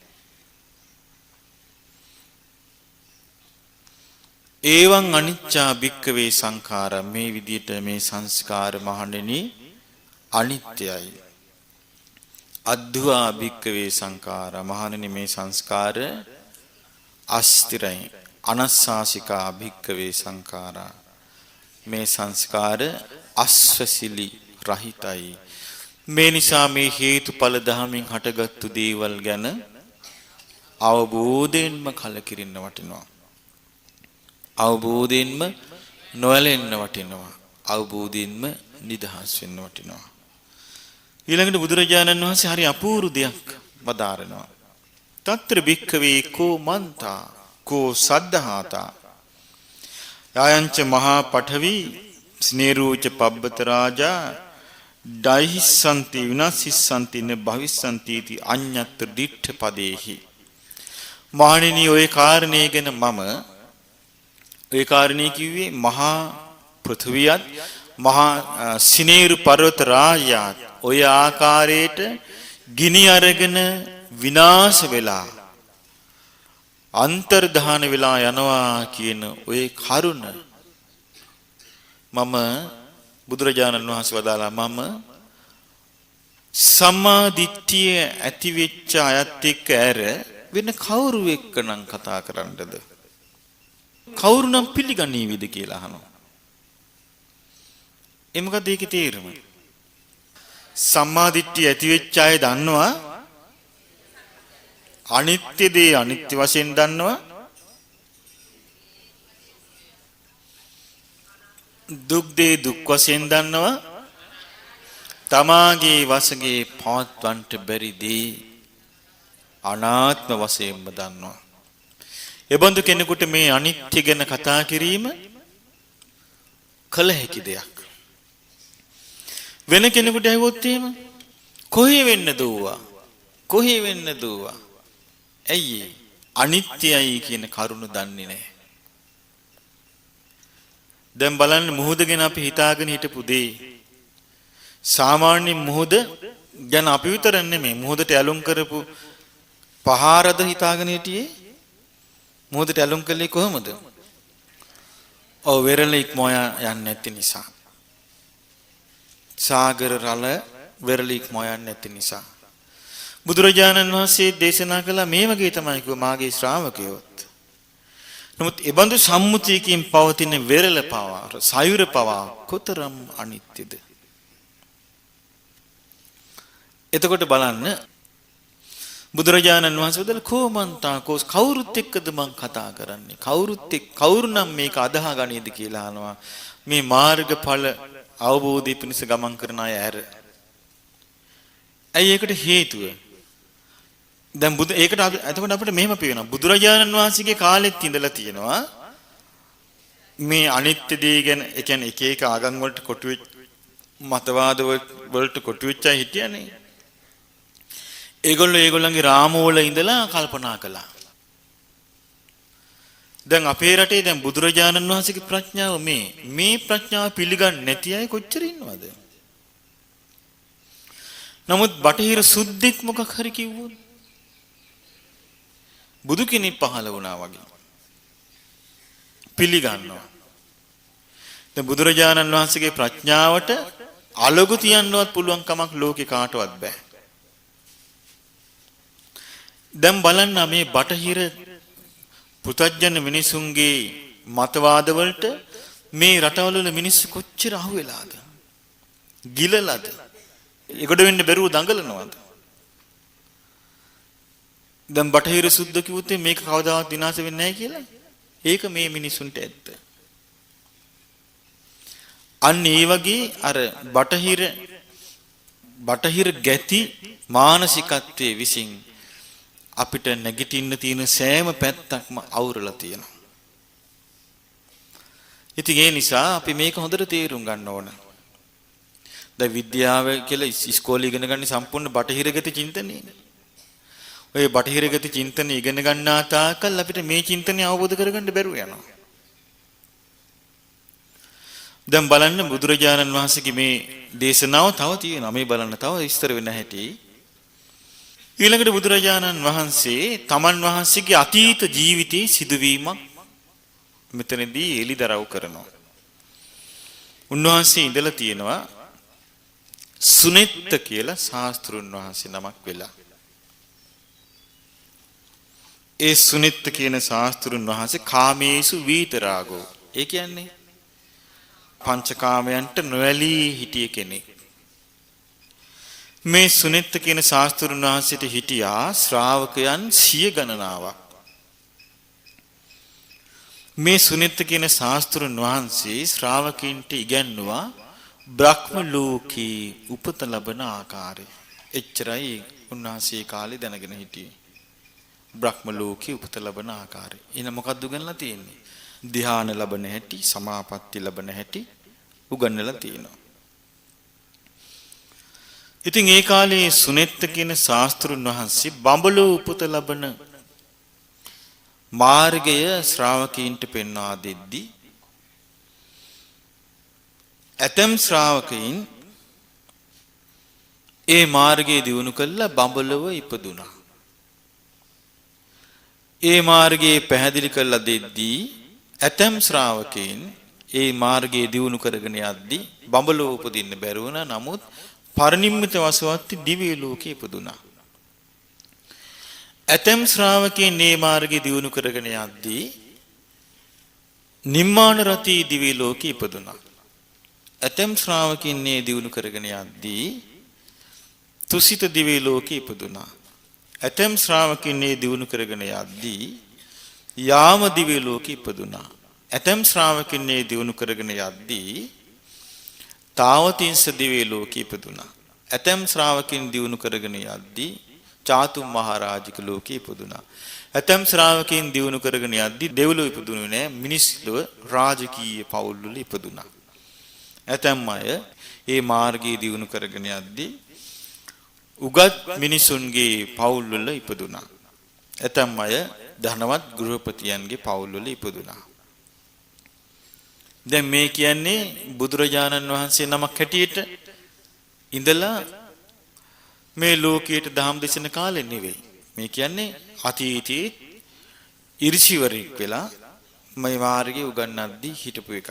Speaker 1: ඒවං අනිච්චා භික්කවේ සංඛාර, මේ විදිහට මේ සංස්කාර මහණෙනි අනිත්‍යයි. අද්දුවා භික්කවේ සංඛාර, මහණෙනි මේ සංස්කාර අස්තිරයි. අනස්සාසිකා භික්කවේ සංඛාරා, මේ සංස්කාර අස්වැසිලි රහිතයි. මේ නිසා මේ හේතුඵල ධමයෙන් හටගත්තු දේවල් ගැන අවබෝධයෙන්ම කලකිරින්න වටිනවා. අවබෝධයෙන්ම නොයැලෙන්න වටිනවා. අවබෝධයෙන්ම නිදහස් වෙන්න වටිනවා. ඊළඟට බුදුරජාණන් වහන්සේ හරි අපූර්ව දෙයක් වදාරනවා. తත්‍ර භික්ඛවේ කෝ මන්තා කෝ සද්ධාතා යායන්ච මහා පඨවි ස්නේරූච පබ්බත රාජා ඩයිහිස්සන්ති විනාසිස්සන්ති න භවිස්සන්ති इति අඤ්ඤත්‍ර දිට්ඨ පදේහි. මහණෙනි, ඔය කාරණේ ගැන මම ඒ කාරණේ කිව්වේ මහා පෘථුවියත් මහා සිනේරු පර්වත රාජයාත් ඔය ආකාරයට ගිනි අරගෙන විනාශ වෙලා අන්තර්ධාන වෙලා යනවා කියන ඔය කරුණ මම බුදුරජාණන් වහන්සේ වදාලා මම සම්මාදිට්ඨිය ඇති වෙච්ච අයත් එක්ක ඇර වෙන කවුරු එක්කනම් කතා කරන්නද කවුරු නම් පිළිගන්නේවිද කියලා අහනවා. ඒ මොකද ඒකේ තේරුම? සම්මාදිට්ඨිය ඇති වෙච්ච අය දන්නවා අනිත්‍ය දේ අනිත්‍ය වශයෙන් දන්නවා දුක් දේ දුක් වශයෙන් දන්නවා තමාගේ වශයෙන් පවත්වන්නට බැරි දේ අනාත්ම වශයෙන්ම දන්නවා. එබඳු කෙනෙකුට මේ අනිත්‍ය ගැන කතා කිරීම කළ හැකි දෙයක්. වෙන කෙනෙකුට ඇහුවොත් එහෙම කොහේ වෙන්න දෝවා? කොහේ වෙන්න දෝවා? ඇයි අනිත්‍යයි කියන කරුණ දන්නේ නැහැ. දැන් බලන්න මුහුද ගැන අපි හිතාගෙන හිටපු දේ සාමාන්‍ය මුහුද ගැන අපි විතර නෙමෙයි මුහුදට ඇලුම් කරපු පහරද හිතාගෙන හිටියේ මුහුදට ඇලුම් කළේ කොහොමද? ඔව් වෙරළ ඉක්මවා යන්නේ නැති නිසා. සාගර රළ වෙරළ ඉක්මවා යන්නේ නැති නිසා. බුදුරජාණන් වහන්සේ දේශනා කළා මේ වගේ තමයි කිව්ව මාගේ ශ්‍රාවකයෝත්. නමුත් ඒ බඳු සම්මුතියකින් පවතින වෙරළ පවා සයුර පවා කොතරම් අනිත්‍යද? එතකොට බලන්න බුදුරජාණන් වහන්සේ වදාළ කොමන්තා කෝස් කවුරුත් එක්කද මං කතා කරන්නේ? කවුරුත් එක්ක කවුරු නම් මේක අදහා ගනීද කියලා අහනවා. මේ මාර්ගඵල අවබෝධය පිණිස ගමන් කරන අය ඇර. ඇයි ඒකට හේතුව? දැන් ඒකට එතකොට අපිට මෙහෙම පේනවා. බුදුරජාණන් වහන්සේගේ කාලෙත් ඉඳලා තියෙනවා මේ අනිත්‍ය දේ ගැන ඒ කියන්නේ එක එක ආගම් වලට කොටු වෙච්ච මතවාද වලට කොටු වෙච්ච අය හිටියනේ. ඒගොල්ලන්ගේ රාමෝල ඉඳලා කල්පනා කළා. දැන් අපේ රටේ දැන් බුදුරජාණන් වහන්සේගේ ප්‍රඥාව මේ ප්‍රඥාව පිළිගන්නේ නැති අය කොච්චර ඉන්නවද? නමුත් බටහිර සුද්ධෙක් මොකක් හරි කිව්වොත් බුදු කෙනෙක් පහළ වුණා වගේ පිළිගන්නවා. දැන් බුදුරජාණන් වහන්සේගේ ප්‍රඥාවට අලගු තියන්නවත් පුළුවන් කමක් ලෝකේ කාටවත් බෑ. දැන් බලන්න මේ බටහිර පුතඥ මිනිසුන්ගේ මතවාද වලට මේ රටවල වල මිනිස්සු කොච්චර අහු වෙලාද? ගිලලාද? ඒකට වෙන්න බැරුව දඟලනවාද? දැන් බටහිර සුද්ධ කිව්වොත් මේක කවදාවත් විනාශ වෙන්නේ නැහැ කියලා. ඒක මේ මිනිසුන්ට ඇත්ත. අන්න ඒ වගේ අර බටහිර ගැති මානසිකත්වයේ විසින් අපිට නැගිටින්න තියෙන සෑම පැත්තක්ම අවුරලා තියෙනවා. ඉතින් ඒ නිසා අපි මේක හොඳට තේරුම් ගන්න ඕන. දැන් විද්‍යාව කියලා ඉස්කෝලේ ඉගෙන ගන්න සම්පූර්ණ බටහිරගත චින්තනයනේ. ඔය බටහිරගත චින්තනය ඉගෙන ගන්නා තාකල් අපිට මේ චින්තනය අවබෝධ කරගන්න බැරුව යනවා. දැන් බලන්න බුදුරජාණන් වහන්සේගේ මේ දේශනාව තව තියෙනවා. මේ බලන්න තව විස්තර වෙන හැටි. ඊළඟට බුදුරජාණන් වහන්සේ තමන් වහන්සේගේ අතීත ජීවිතයේ සිදුවීමක් මෙතනදී එලිදරව් කරනවා. උන්වහන්සේ ඉඳලා තියෙනවා සුනෙත්ත කියලා ශාස්ත්‍රුන් වහන්සේ නමක් වෙලා. ඒ සුනෙත්ත කියන ශාස්ත්‍රුන් වහන්සේ කාමේසු වීතරාගෝ. ඒ කියන්නේ පංචකාමයන්ට නොඇලී හිටිය කෙනෙක්. මේ සුනෙත්ත කියන ශාස්ත්‍රුන් වහන්සේට හිටියා ශ්‍රාවකයන් 100 ගණනාවක්. මේ සුනෙත්ත කියන ශාස්ත්‍රුන් වහන්සේ ශ්‍රාවකීන්ට ඉගැන්නුවා බ්‍රහ්ම ලෝකේ උපත ලබන ආකාරය. එච්චරයි උන්වහන්සේ කාලේ දැනගෙන හිටියේ. බ්‍රහ්ම ලෝකේ උපත ලබන ආකාරය. එන මොකක්ද උගන්ලා තියෙන්නේ? ධ්‍යාන ලබන හැටි, සමාපatti ලබන හැටි උගන්වලා තියෙනවා. ඉතින් ඒ කාලේ සුනෙත්ත කියන ශාස්ත්‍රුන් වහන්සේ බඹලෝ උපත ලබන මාර්ගය ශ්‍රාවකීන්ට පෙන්වා දෙද්දී ඇතම් ශ්‍රාවකයින් ඒ මාර්ගයේ දියුණු කළා බඹලව ඉපදුනා. ඒ මාර්ගයේ පැහැදිලි කරලා දෙද්දී ඇතම් ශ්‍රාවකයන් ඒ මාර්ගයේ දියුණු කරගෙන යද්දී බඹලව උපදින්න බැරි වුණා. නමුත් පරිනිම්මිත වසවත්ති දිව්‍ය ලෝකේ ඉපදුනා. ඇතම් ශ්‍රාවකයන් මේ මාර්ගයේ දියුණු කරගෙන යද්දී නිම්මාන රති දිව්‍ය ලෝකේ ඉපදුනා. ඇතම් ශ්‍රාවකයන් මේ දියුණු කරගෙන යද්දී තුසිත දිව්‍ය ලෝකේ ඉපදුනා. ඇතම් ශ්‍රාවකයන් මේ දියුණු කරගෙන යද්දී යාම දිව්‍ය ලෝකේ ඉපදුනා. ඇතම් ශ්‍රාවකයන් මේ දියුණු කරගෙන යද්දී තාවතිංස දිව්‍ය ලෝකේ ඉපදුනා. ඇතම් ශ්‍රාවකයන් දියුණු කරගෙන යද්දී චාතුම් මහරජික ලෝකේ ඉපදුනා. ඇතම් ශ්‍රාවකයන් දියුණු කරගෙන යද්දී දෙව්ලොව ඉපදුනේ නෑ, මිනිස් ලොව රාජකීය පවුල් වල ඉපදුනා. ඇතම් අය මේ මාර්ගයේ දියුණු කරගෙන යද්දී උගත් මිනිසුන්ගේ පවුල් වල ඉපදුනා. ඇතම් අය ධනවත් ගෘහපතියන්ගේ පවුල් වල ඉපදුනා. දැන් මේ කියන්නේ බුදුරජාණන් වහන්සේ නමක් හැටියට ඉඳලා මේ ලෝකයට දහම් දෙසන කාලෙ නෙවෙයි. මේ කියන්නේ අතීතයේ ඉරිසිවරෙක් වෙලා මේ මාර්ගයේ උගන්වද්දී හිටපු එකක්.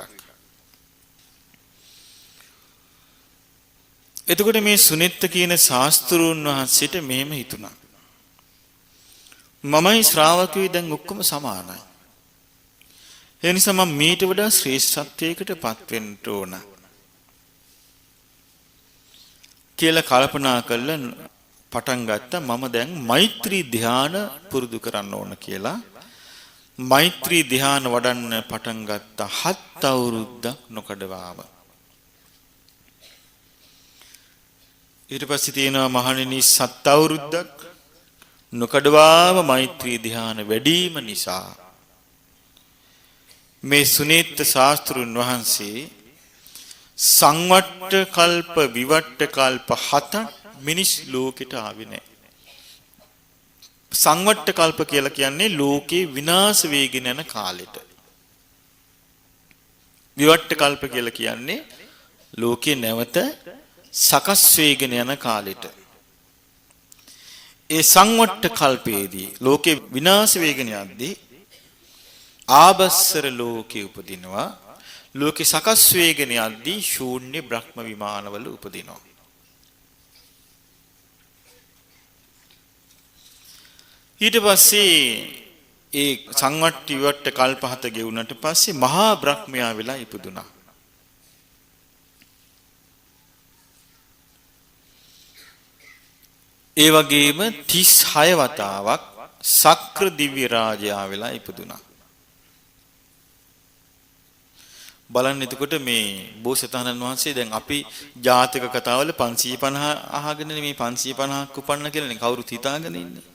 Speaker 1: එතකොට මේ සුනෙත්ත කියන ශාස්ත්‍රූන් වහන්සේට මෙහෙම හිතුණා. මමයි ශ්‍රාවකයෝ දැන් ඔක්කොම සමානයි. ඒ නිසා මම මීට වඩා ශ්‍රේෂ්ඨත්වයකට පත් වෙන්න ඕන කියලා කල්පනා කරලා පටන් ගත්තා. මම දැන් මෛත්‍රී ධ්‍යාන පුරුදු කරන්න ඕන කියලා මෛත්‍රී ධ්‍යාන වඩන්න පටන් ගත්තා 7 අවුරුද්දක් නොකඩවාම. ඊට පස්සේ තියෙනවා මහණෙනි 7 අවුරුද්දක් නොකඩවාම මෛත්‍රී ධ්‍යාන වැඩිම නිසා මේ සුනීත ශාස්ත්‍රුන් වහන්සේ සංවට්ට කල්ප විවට්ට කල්ප 7ක් මිනිස් ලෝකෙට ආවේ නැහැ. සංවට්ට කල්ප කියලා කියන්නේ ලෝකේ විනාශ වේගෙන යන කාලෙට. විවට්ට කල්ප කියලා කියන්නේ ලෝකේ නැවත සකස් වේගෙන යන කාලෙට. ඒ සංවට්ට කල්පයේදී ලෝකේ විනාශ වේගෙන යද්දී ආබස්සර ලෝකේ උපදිනවා. ලෝකේ සකස් වේගෙන යද්දී ශූන්‍ය බ්‍රහ්ම විමානවල උපදිනවා. ඊට පස්සේ ඒ සංවට්ටි විවට්ට කල්ප 7 ගෙවුනට පස්සේ මහා බ්‍රහ්මයා වෙලා ඉපදුනා. ඒ වගේම 36 වතාවක් සක්‍ර දිව්‍ය රාජයා වෙලා ඉපදුනා. බලන්න එතකොට මේ බෝසතාණන් වහන්සේ දැන් අපි ජාතක කතාවල 550 අහගෙන මේ 550ක් උපන්න කියලානේ කවුරුත් හිතාගෙන ඉන්නේ.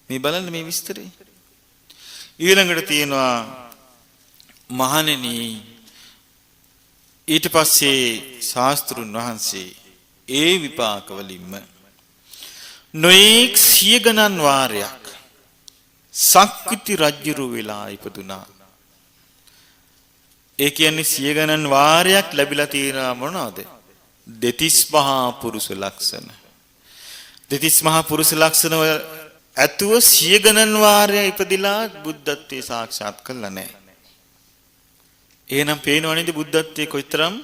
Speaker 1: මේ බලන්න මේ විස්තරේ. ඊළඟට තියෙනවා මහණෙනි ඊට පස්සේ ශාස්ත්‍රුන් වහන්සේ ඒ විපාක වලින්ම නොඑක් සිය ගණන් වාරයක් සක්විති රජුරු වෙලා ඉපදුනා. ඒ කියන්නේ සිය ගණන් වාරයක් ලැබිලා තියෙනවා මොනවද? දෙතිස් මහා පුරුෂ ලක්ෂණ. දෙතිස් මහා පුරුෂ ලක්ෂණ ඇතුව සිය ගණන් වාරයක් ඉපදිලා බුද්ධත්වයේ සාක්ෂාත් කළා නැහැ. එහෙනම් පේනව නේද බුද්ධත්වයේ කොයිතරම්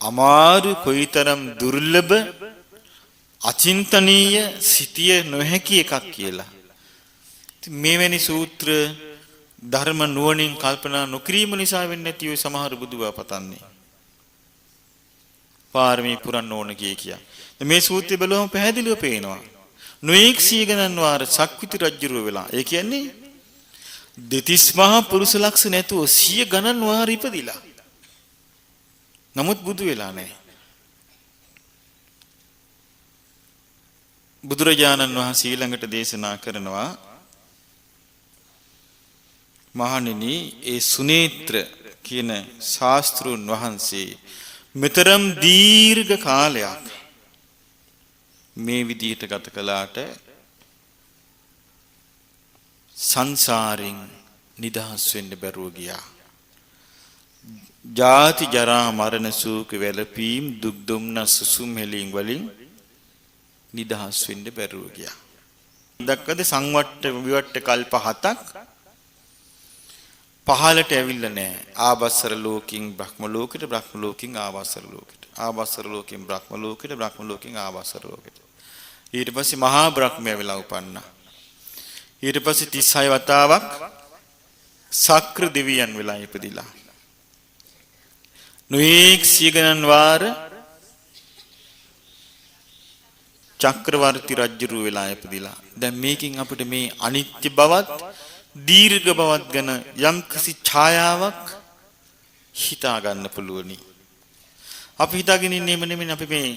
Speaker 1: අමාරු කොයිතරම් දුර්ලභ අචින්තනීය සිටිය නොහැකි එකක් කියලා. මේවැනි සූත්‍ර ධර්ම නුවණින් කල්පනා නොකිරීම නිසා වෙන්නේ නැති ඔය සමහර බුදුබව පතන්නේ. පාරමී පුරන්න ඕන කිය. මේ සූත්‍රය බලවම පැහැදිලිව පේනවා. නොඑක් සිය ගණන් වාර සක්විති රජුරුව වෙලා. ඒ කියන්නේ දෙතිස් මහා පුරුෂ ලක්ෂණ නැතුව සිය ගණන් වාර ඉපදිලා. නමුත් බුදු වෙලා නැහැ. බුදුරජාණන් වහන්සේ ඊළඟට දේශනා කරනවා මහණෙනි ඒ සුනේත්‍ර කියන ශාස්ත්‍රුන් වහන්සේ මෙතරම් දීර්ඝ කාලයක් මේ විදිහට ගත කළාට සංසාරෙන් නිදහස් වෙන්න බැරුව ගියා. ජාති ජරා මරණ ශෝක වැළපීම් දුක් දුම්නස් සුසුම් හෙලින් වලින් නිදහස් වෙන්න බැරුව ගියා. දක්කද සංවට්ට විවට්ට කල්ප 7ක් පහලට ඇවිල්ලා නැහැ. ආවස්සර ලෝකින් බ්‍රහ්ම ලෝකෙට, බ්‍රහ්ම ලෝකින් ආවස්සර ලෝකෙට, ආවස්සර ලෝකින් බ්‍රහ්ම ලෝකෙට, බ්‍රහ්ම ලෝකින් ආවස්සර ලෝකෙට. ඊට පස්සේ මහා බ්‍රහ්මයා වෙලා උපන්නා. ඊට පස්සේ 36 වතාවක් සක්‍ර දෙවියන් වෙලා ඉපදිලා. නොඑක් සියගණන් වාර චක්‍රවර්ති රජුරු වෙලා ඉපදිලා. දැන් මේකෙන් අපිට මේ අනිත්‍ය බවත් දීර්ඝ බවත් ගැන යම් කිසි ඡායාවක් හිතා ගන්න පුළුවනි. අපි හිතාගෙන ඉන්නේ නෙමෙයි අපි මේ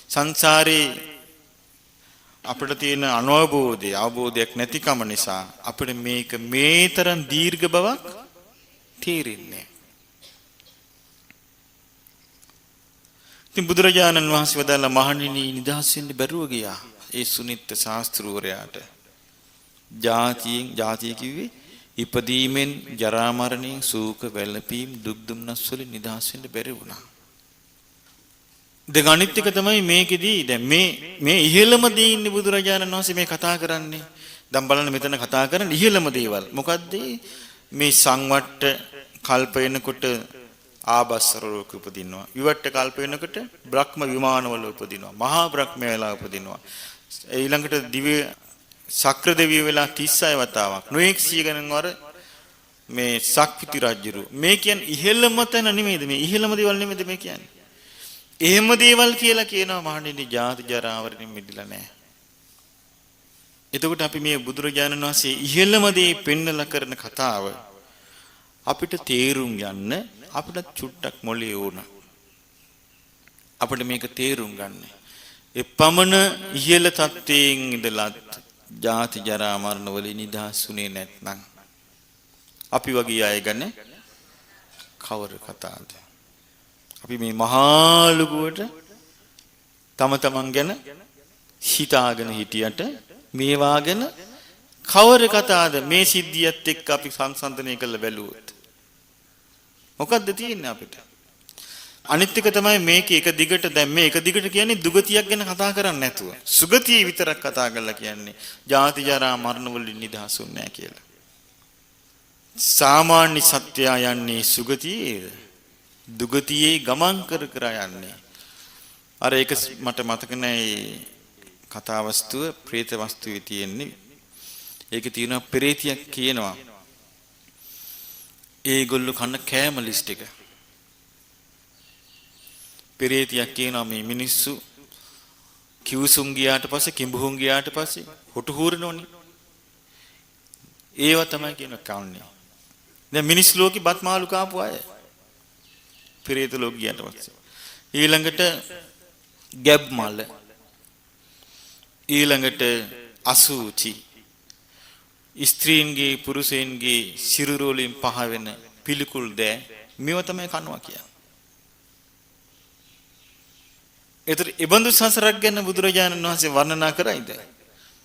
Speaker 1: සංසාරේ අපිට තියෙන අවබෝධයක් නැතිකම නිසා අපිට මේක මේ තරම් දීර්ඝ බවක් තේරෙන්නේ. ඉතින් බුදුරජාණන් වහන්සේ වදාළ මහණෙනි නිදහස් වෙන්න බැරුව ගියා. ඒ සුනිත්ත ශාස්ත්‍රූරයාට ජාතිය කිව්වේ ඉපදීමෙන් ජරා මරණයෙන් ශෝක වැළපීම් දුක් දුම්නස් වලින් නිදහස් වෙන්න බැරි වුණා. දැන් අනිත් එක තමයි මේකෙදී දැන් මේ ඉහෙළම දේ ඉන්නේ බුදුරජාණන් වහන්සේ මේ කතා කරන්නේ. දැන් බලන්න මෙතන කතා කරන්නේ ඉහෙළම දේවල්. මොකද්ද? මේ සංවට්ට කල්ප වෙනකොට ආබස්සර ලෝක උපදිනවා. විවට්ට කල්ප වෙනකොට බ්‍රහ්ම විමානවල උපදිනවා. මහා බ්‍රහ්ම වෙලා උපදිනවා. ඊළඟට දිව්‍ය ශක්‍ර දෙවිය වෙලා 36 වතාවක්. නොඑක් සිය ගණන් වර මේ සක්විති රජුරු. මේ කියන්නේ ඉහෙළම තැන නෙමෙයිද? මේ ඉහෙළම දේවල් නෙමෙයිද මේ කියන්නේ? එහෙම දේවල් කියලා කියනවා මහණෙනි ජාති ජරා වලින් මිදලා නැහැ. එතකොට අපි මේ බුදුරජාණන් වහන්සේ ඉහෙළම දේ පෙන්නලා කරන කතාව අපිට තේරුම් ගන්න අපිට චුට්ටක් මොලේ ඕන. අපිට මේක තේරුම් ගන්න. එපමණ ඉහළ තත්වයෙන් ඉඳලත් ජාති ජරා මරණ වලින් නිදහස්ුනේ නැත්නම් අපි වගේ අය ගැන කවර කතාවද? අපි මේ මහා ලුගුවට තම තමන් ගැන හිතාගෙන හිටියට මේවා ගැන කවර කතාවද? මේ සිද්ධියත් එක්ක අපි සංසන්දනය කරලා බැලුවොත් මොකද්ද තියෙන්නේ අපිට? අනිත් එක තමයි මේක එක දිගට දැන් මේ එක දිගට කියන්නේ දුගතියක් ගැන කතා කරන්නේ නැතුව සුගතිය විතරක් කතා කරලා කියන්නේ ජාති ජරා මරණ වලින් නිදහසුන් නැහැ කියලා. සාමාන්‍ය සත්‍යය යන්නේ සුගතියේ දුගතියේ ගමන් කර කර යන්නේ. අර ඒක මට මතක නැහැ කතා වස්තුව ප්‍රේත වස්තුවේ තියෙන්නේ. ඒකේ තියෙනවා පෙරේතියක් කියනවා ඒගොල්ලෝ කන කෑම ලිස්ට් එක. පෙරේතියක් කියනවා මේ මිනිස්සු කිව්සුම් ගියාට පස්සේ කිඹුහුම් ගියාට පස්සේ හොටු හූරනෝනේ. ඒව තමයි කියන කවන්නේ. දැන් මිනිස් ලෝකේ බත් මාළු කාපු අය. පෙරේත ලෝක ගියාට පස්සේ. ඊළඟට ගැබ් මල. ඊළඟට අසුචි. ස්ත්‍රීන්ගේ පුරුෂයන්ගේ සිරුරු වලින් පහ වෙන පිළිකුල් දෑ මේව තමයි කනවා කියන්නේ. ඒතර ඉබඳු සසරක් ගැන බුදුරජාණන් වහන්සේ වර්ණනා කරයිද?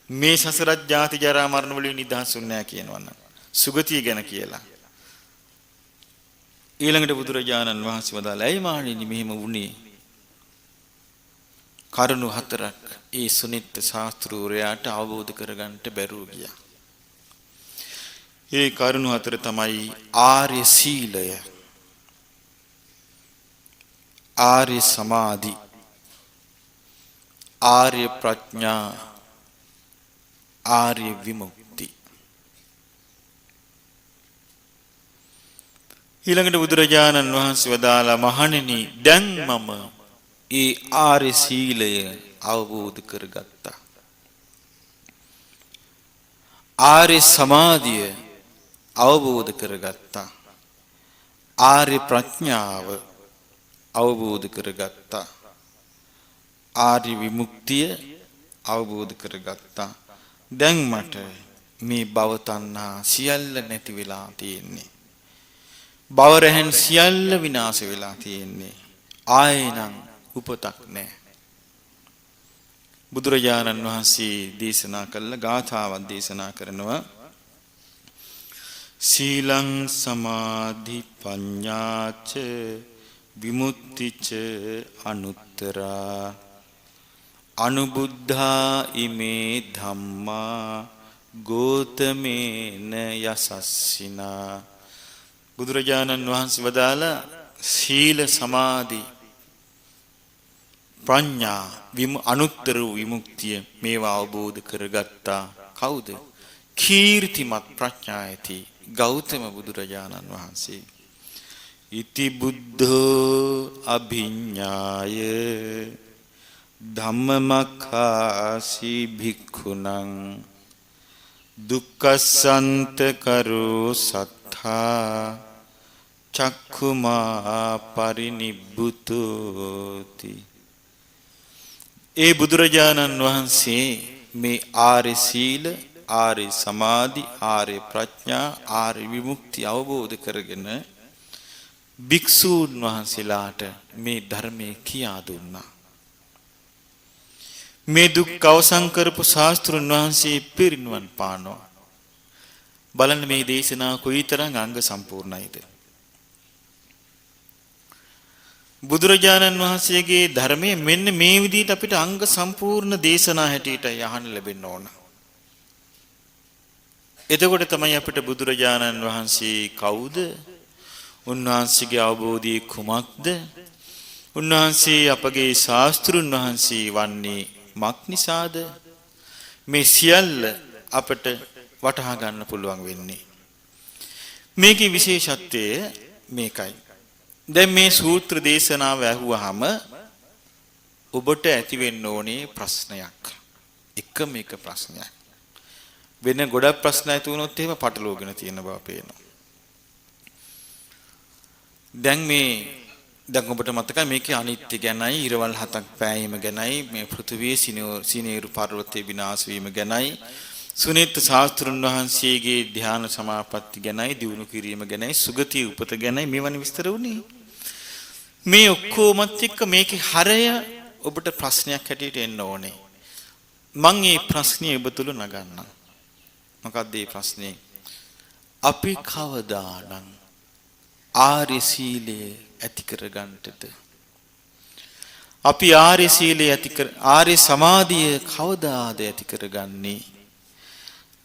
Speaker 1: මේ සසරත් ජාති ජරා මරණ වලින් නිදහසුන් නැහැ කියනවා නම් සුගතිය ගැන කියලා. ඊළඟට බුදුරජාණන් වහන්සේ වදාළා "ඇයි මාණෙනි මෙහෙම වුනේ?" කරුණු හතරක් ඒ සුනිත්ත ශාස්ත්‍රූරයාට අවබෝධ කරගන්නට බැරුව ගියා. ඒ කරුණු හතර තමයි ආර්ය සීලය, ආර්ය සමාධි, ආර්ය ප්‍රඥා, ආර්ය විමුක්ති. ඊළඟට බුදුරජාණන් වහන්සේ වදාලා "මහණෙනි දැන් මම ඒ ආර්ය සීලය අවබෝධ කරගත්තා. ආර්ය සමාධිය අවබෝධ කරගත්තා. ආර්ය ප්‍රඥාව අවබෝධ කරගත්තා. ආර්ය විමුක්තිය අවබෝධ කරගත්තා. දැන් මට මේ භව තණ්හා සියල්ල නැති වෙලා තියෙන්නේ. භව රැහන් සියල්ල විනාශ වෙලා තියෙන්නේ. ආයෙනම් උපතක් නැහැ." බුදුරජාණන් වහන්සේ දේශනා කළ ගාථාවක් දේශනා කරනවා සීලං සමාධි පඤ්ඤාච විමුක්තිච අනුත්තරා අනුබුද්ධා ඉමේ ධම්මා ගෝතමේන යසස්සිනා. බුදුරජාණන් වහන්සේ වදාළ සීල සමාධි ප්‍රඥා අනුත්තර වූ විමුක්තිය මේවා අවබෝධ කරගත්තා කවුද? කීර්තිමත් ප්‍රඥායති ගෞතම බුදුරජාණන් වහන්සේ. ඉති බුද්ධෝ අභිඤ්ඤාය ධම්මමක්ඛාසි භික්ඛුනං දුක්ඛසන්ත කරෝ සත්තා චක්ඛුමා පරිනිබ්බුතෝති. ඒ බුදුරජාණන් වහන්සේ මේ ආර්ය සීල, ආර්ය සමාධි, ආර්ය ප්‍රඥා, ආර්ය විමුක්ති අවබෝධ කරගෙන භික්ෂූන් වහන්සේලාට මේ ධර්මයේ කියා දුන්නා. මේ දුක් අවසන් කරපු ශාස්ත්‍රුන් වහන්සේ පිරිනිවන් පානවා. බලන්න මේ දේශනාව කොයිතරම් අංග සම්පූර්ණයිද. බුදුරජාණන් වහන්සේගේ ධර්මයේ මෙන්න මේ විදිහට අපිට අංග සම්පූර්ණ දේශනා හැටියට යහන්න ලැබෙන්න ඕන. එතකොට තමයි අපිට බුදුරජාණන් වහන්සේ කවුද? උන්වහන්සේගේ අවබෝධය කුමක්ද? උන්වහන්සේ අපගේ ශාස්ත්‍රුන් වහන්සේ වන්නේ මක් නිසාද? මේ සියල්ල අපට වටහා ගන්න පුළුවන් වෙන්නේ. මේකේ විශේෂත්වය මේකයි. දැන් මේ සූත්‍ර දේශනාව ඇහුවාම ඔබට ඇති වෙන්න ඕනේ ප්‍රශ්නයක්. එකම එක ප්‍රශ්නයක්. වෙන ගොඩක් ප්‍රශ්න ඇති වුණොත් එහෙම පටලවගෙන තියෙන බව පේනවා. දැන් ඔබට මතකයි මේකේ අනිත්‍ය ගැනයි, ඉරවල් 7ක් පෑයීම ගැනයි, මේ පෘථිවියේ සිනේරු පර්වතයේ විනාශ වීම ගැනයි, සුනීත ශාස්ත්‍රුන් වහන්සේගේ ධ්‍යාන සමාපatti ගැනයි, දියුණු කිරීම ගැනයි, සුගතිය උපත ගැනයි මේවන විස්තර වුණේ. මේ ඔක්කොමත් එක්ක මේකේ හරය ඔබට ප්‍රශ්නයක් හැටියට එන්න ඕනේ. මම මේ ප්‍රශ්නේ ඔබ තුල නගන්නම්. මොකක්ද මේ ප්‍රශ්නේ? අපි කවදානම් ආර්ය සීලය ඇති කරගන්නටද? අපි ආර්ය සීලය ආර්ය සමාධිය කවදාද ඇති කරගන්නේ?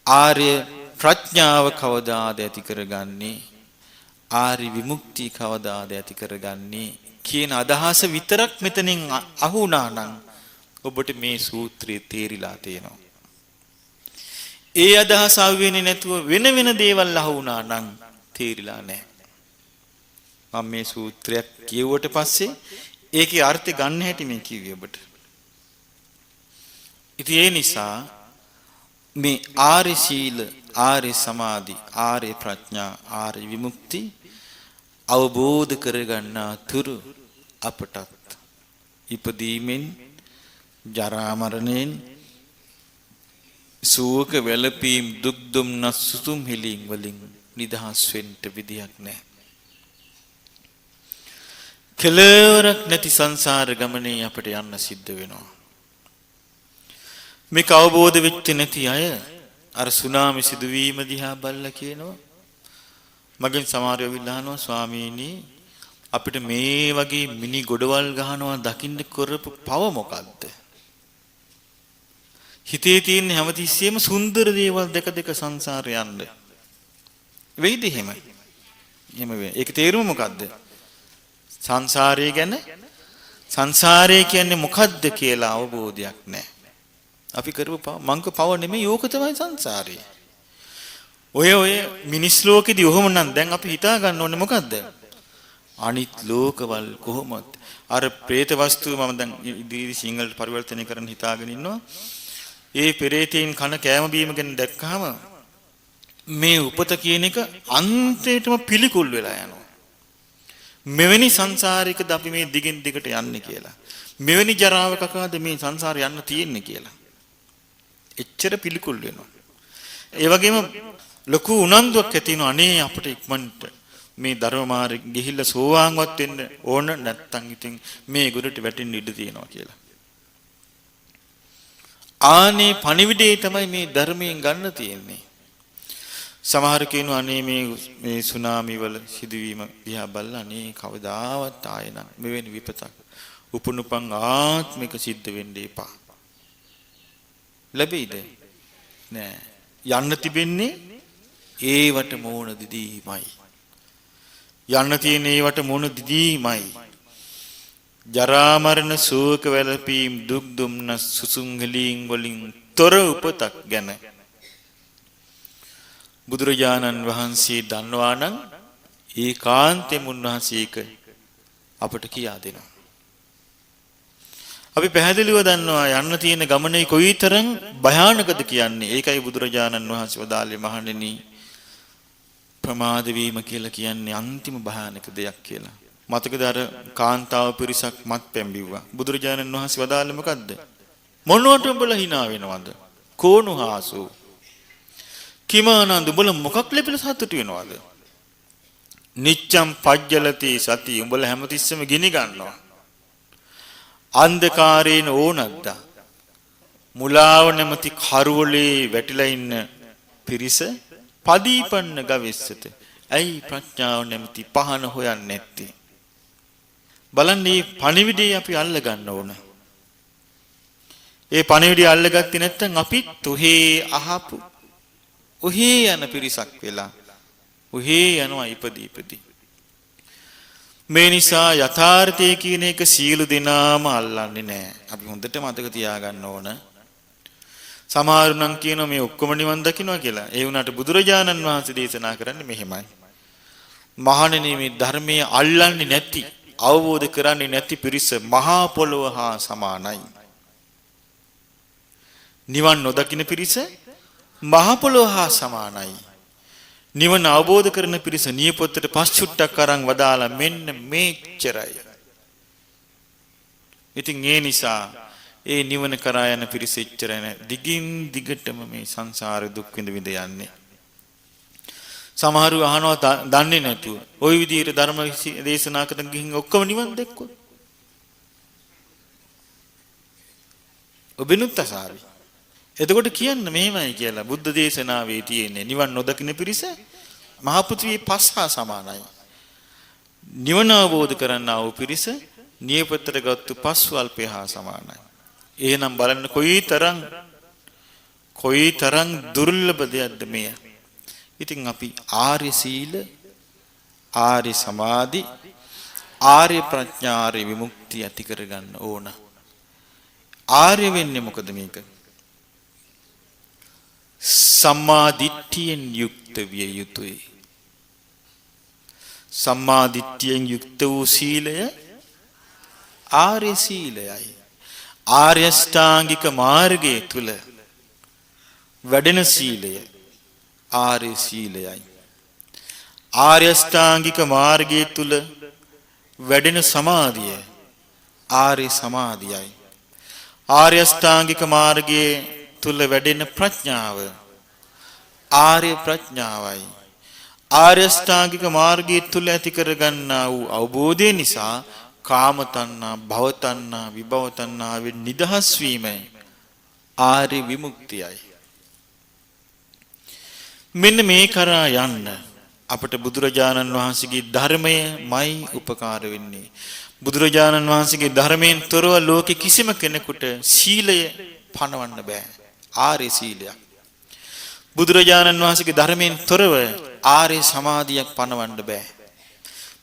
Speaker 1: ආර්ය ප්‍රඥාව කවදාද ඇති කරගන්නේ? ආර්ය විමුක්තිය කවදාද ඇති කරගන්නේ කියන අදහස විතරක් මෙතනින් අහුණා නම් ඔබට මේ සූත්‍රය තේරිලා තියෙනවා. ඒ අදහස ආවෙන්නේ නැතුව වෙන වෙන දේවල් අහුණා නම් තේරිලා නැහැ. මම මේ සූත්‍රයක් කියුවට පස්සේ ඒකේ අර්ථය ගන්න හැටි මේ කිව්වේ ඔබට. ඉතින් ඒ නිසා මේ ආර්ය සීල, ආර්ය සමාධි, ආර්ය ප්‍රඥා, ආර්ය විමුක්ති අවබෝධ කරගන්නා තුරු අපටත් ඉපදීමෙන්, ජරා මරණයෙන්, ශෝක වැළපීම්, දුක් දුම්නස් සුතුම් හිලින් වලින් නිදහස් වෙන්න විදියක් නැහැ. කෙලවරක් නැති සංසාර ගමනේ අපිට යන්න සිද්ධ වෙනවා. මේක අවබෝධ වෙච්ච නැති අය අර සුනාමි සිදුවීම දිහා බලලා කියනවා. මගෙන් සමහරව විල්ලානවා, ස්වාමීනි අපිට මේ වගේ මිනි ගොඩවල් ගහනවා දකින්න කරපු පව මොකද්ද? හිතේ තියෙන හැමතිස්සෙම සුන්දර දේවල් දෙක සංසාරේ යන්න. වෙයිද එහෙම? එහෙම වෙයි. ඒක තේරුම මොකද්ද? සංසාරය ගැන, සංසාරය කියන්නේ මොකද්ද කියලා අවබෝධයක් නැහැ. අපි කරපු පව මංක පව නෙමෙයි, යෝක තමයි සංසාරේ. ඔය මිනිස් ලෝකෙදී ඔහොම නම් දැන් අපි හිතා ගන්න ඕනේ මොකද්ද? අනිත් ලෝකවල කොහොමද? අර പ്രേත වස්තුව මම දැන් ඉදිරි සිංහලට පරිවර්තනය කරන්න හිතාගෙන ඉන්නවා. ඒ පෙරේතයන් කන කෑම බීම ගැන දැක්කහම මේ උපත කියන එක අන්තයටම පිළිකුල් වෙලා යනවා. මෙවැනි සංසාරිකද අපි මේ දිගින් දිගට යන්නේ කියලා. මෙවැනි ජරාවකද මේ සංසාරේ යන්න තියෙන්නේ කියලා. එච්චර පිළිකුල් වෙනවා. ඒ වගේම ලොකු උනන්දුවක් ඇති වෙනවා, අනේ අපිට ඉක්මනට මේ ධර්ම මාර්ගෙ ගිහිල්ලා සෝවාන්වත් වෙන්න ඕන, නැත්තම් ඉතින් මේ ගොඩට වැටෙන්න ඉඩ තියෙනවා කියලා. ආනේ පණිවිඩේ තමයි මේ ධර්මයෙන් ගන්න තියෙන්නේ. සමහර කෙනා අනේ මේ සුනාමි වල සිදුවීම දිහා බලලා අනේ කවදාවත් ආයෙ නම් මෙවැනි විපතක් උපනුපන් ආත්මික සිද්ධ වෙන්න එපා. ලැබෙයිද? නෑ. යන්න තිබෙන්නේ ඒවට මෝන දිදීමයි. යන්න තියෙන ඒවට මෝන දිදීමයි. ජරා මරණ ශෝක වැළපීම් දුක් දුම්නස් සුසුම්ගලීන් වලින් තොර උපතක් ගැන බුදුරජාණන් වහන්සේ දන්නවා නම් ඒකාන්තයෙන් උන්වහන්සේක අපට කියා දෙනවා. අපි පැහැදිලිව දන්නවා යන්න තියෙන ගමනේ කොයිතරම් භයානකද කියන්නේ. ඒකයි බුදුරජාණන් වහන්සේ වදාළේ මහණෙනි ප්‍රමාද වීම කියලා කියන්නේ අන්තිම භයානක දෙයක් කියලා. මතකද අර කාන්තාව පිරිසක් මත් පැම්බිව්වා. බුදුරජාණන් වහන්සේ වදාළේ මොකද්ද? මොනවට උඹලා hina වෙනවද? කෝණුහාසු. කිමානන්ද උඹලා මොකක් ලැබිලා සතුටු වෙනවද? නිච්ඡම් පජ්ජලති සති උඹලා හැමතිස්සෙම ගිනි ගන්නවා. අන්ධකාරේන ඕනක්ද? මුලාව නැමැති කරවලේ වැටිලා ඉන්න පිරිස පදීපන්න ගවෙස්සත. ඇයි ප්‍රඥාව නැමැති පහන හොයන්නේ නැත්තේ? බලන්න මේ පණිවිඩය අපි අල්ල ගන්න ඕන. ඒ පණිවිඩය අල්ලගත්තේ නැත්නම් අපි තුහේ අහපු උහේ යන පිරිසක් වෙලා උහේ යනවා ඉපදී. මේ නිසා යථාර්ථය කියන එක සීල දිනාම අල්ලන්නේ නැහැ. අපි හොඳට මතක තියාගන්න ඕන. සමහරු නම් කියනවා මේ ඔක්කොම නිවන් දකින්නවා කියලා. ඒ වුණාට බුදුරජාණන් වහන්සේ දේශනා කරන්නේ මෙහෙමයි. මහණෙනි මේ ධර්මයේ අල්ලන්නේ නැති, අවබෝධ කරන්නේ නැති පිරිස මහා පොළොව හා සමානයි. නිවන් නොදකින්න පිරිස මහා පොළොව හා සමානයි. නිවන අවබෝධ කරන පිරිස නියපොත්තට පස් චුට්ටක් අරන් වදාලා මෙන්න මේච්චරයි. ඉතින් ඒ නිසා ඒ නිවන කරා යන පිරිස එච්චරයි නෑ. දිගින් දිගටම මේ සංසාර දුක් විඳ විඳ යන්නේ. සමහරව අහනවා දන්නේ නැතුව. ওই විදිහට ධර්ම දේශනා කරන ගිහින් ඔක්කොම නිවන් දැක්කොත්. ඔබිනුත් අසාවි. එතකොට කියන්න මෙහෙමයි කියලා බුද්ධ දේශනාවේ තියෙන්නේ නිවන් නොදකින පිරිස මහ පෘථිවියේ පස් හා සමානයි. නිවන අවබෝධ කරන්නා වූ පිරිස නියපොත්තට ගත්තු පස් වල්පය හා සමානයි. එහෙනම් බලන්න කොයිතරම් දුර්ලභ දෙයක්ද මෙය. ඉතින් අපි ආර්ය සීල, ආර්ය සමාධි, ආර්ය ප්‍රඥා, ආර්ය විමුක්තිය ඇති කරගන්න ඕන. ආර්ය වෙන්නේ මොකද මේක? සම්මා දිට්ඨියෙන් යුක්ත විය යුතුයි. සම්මා දිට්ඨියෙන් යුක්ත වූ සීලය ආර්ය සීලයයි. ආර්ය ශ්‍රාංගික මාර්ගයේ තුල වැඩෙන සීලය ආර්ය සීලයයි. ආර්ය ශ්‍රාංගික මාර්ගයේ තුල වැඩෙන සමාධිය ආර්ය සමාධියයි. ආර්ය ශ්‍රාංගික මාර්ගයේ තුල වැඩෙන ප්‍රඥාව ආර්ය ප්‍රඥාවයි. ආර්ය ශ්‍රාංගික මාර්ගයේ තුල ඇති කරගන්නා වූ අවබෝධය නිසා කාම තණ්හා, භව තණ්හා, විභව තණ්හාවෙන් නිදහස් වීම ආර්ය විමුක්තියයි. මෙන්න මේ කරා යන්න අපට බුදුරජාණන් වහන්සේගේ ධර්මයමයි උපකාර වෙන්නේ. බුදුරජාණන් වහන්සේගේ ධර්මයෙන් තොරව ලෝකේ කිසිම කෙනෙකුට සීලය පනවන්න බෑ. ආර්ය සීලයක්. බුදුරජාණන් වහන්සේගේ ධර්මයෙන් තොරව ආර්ය සමාධියක් පනවන්න බෑ.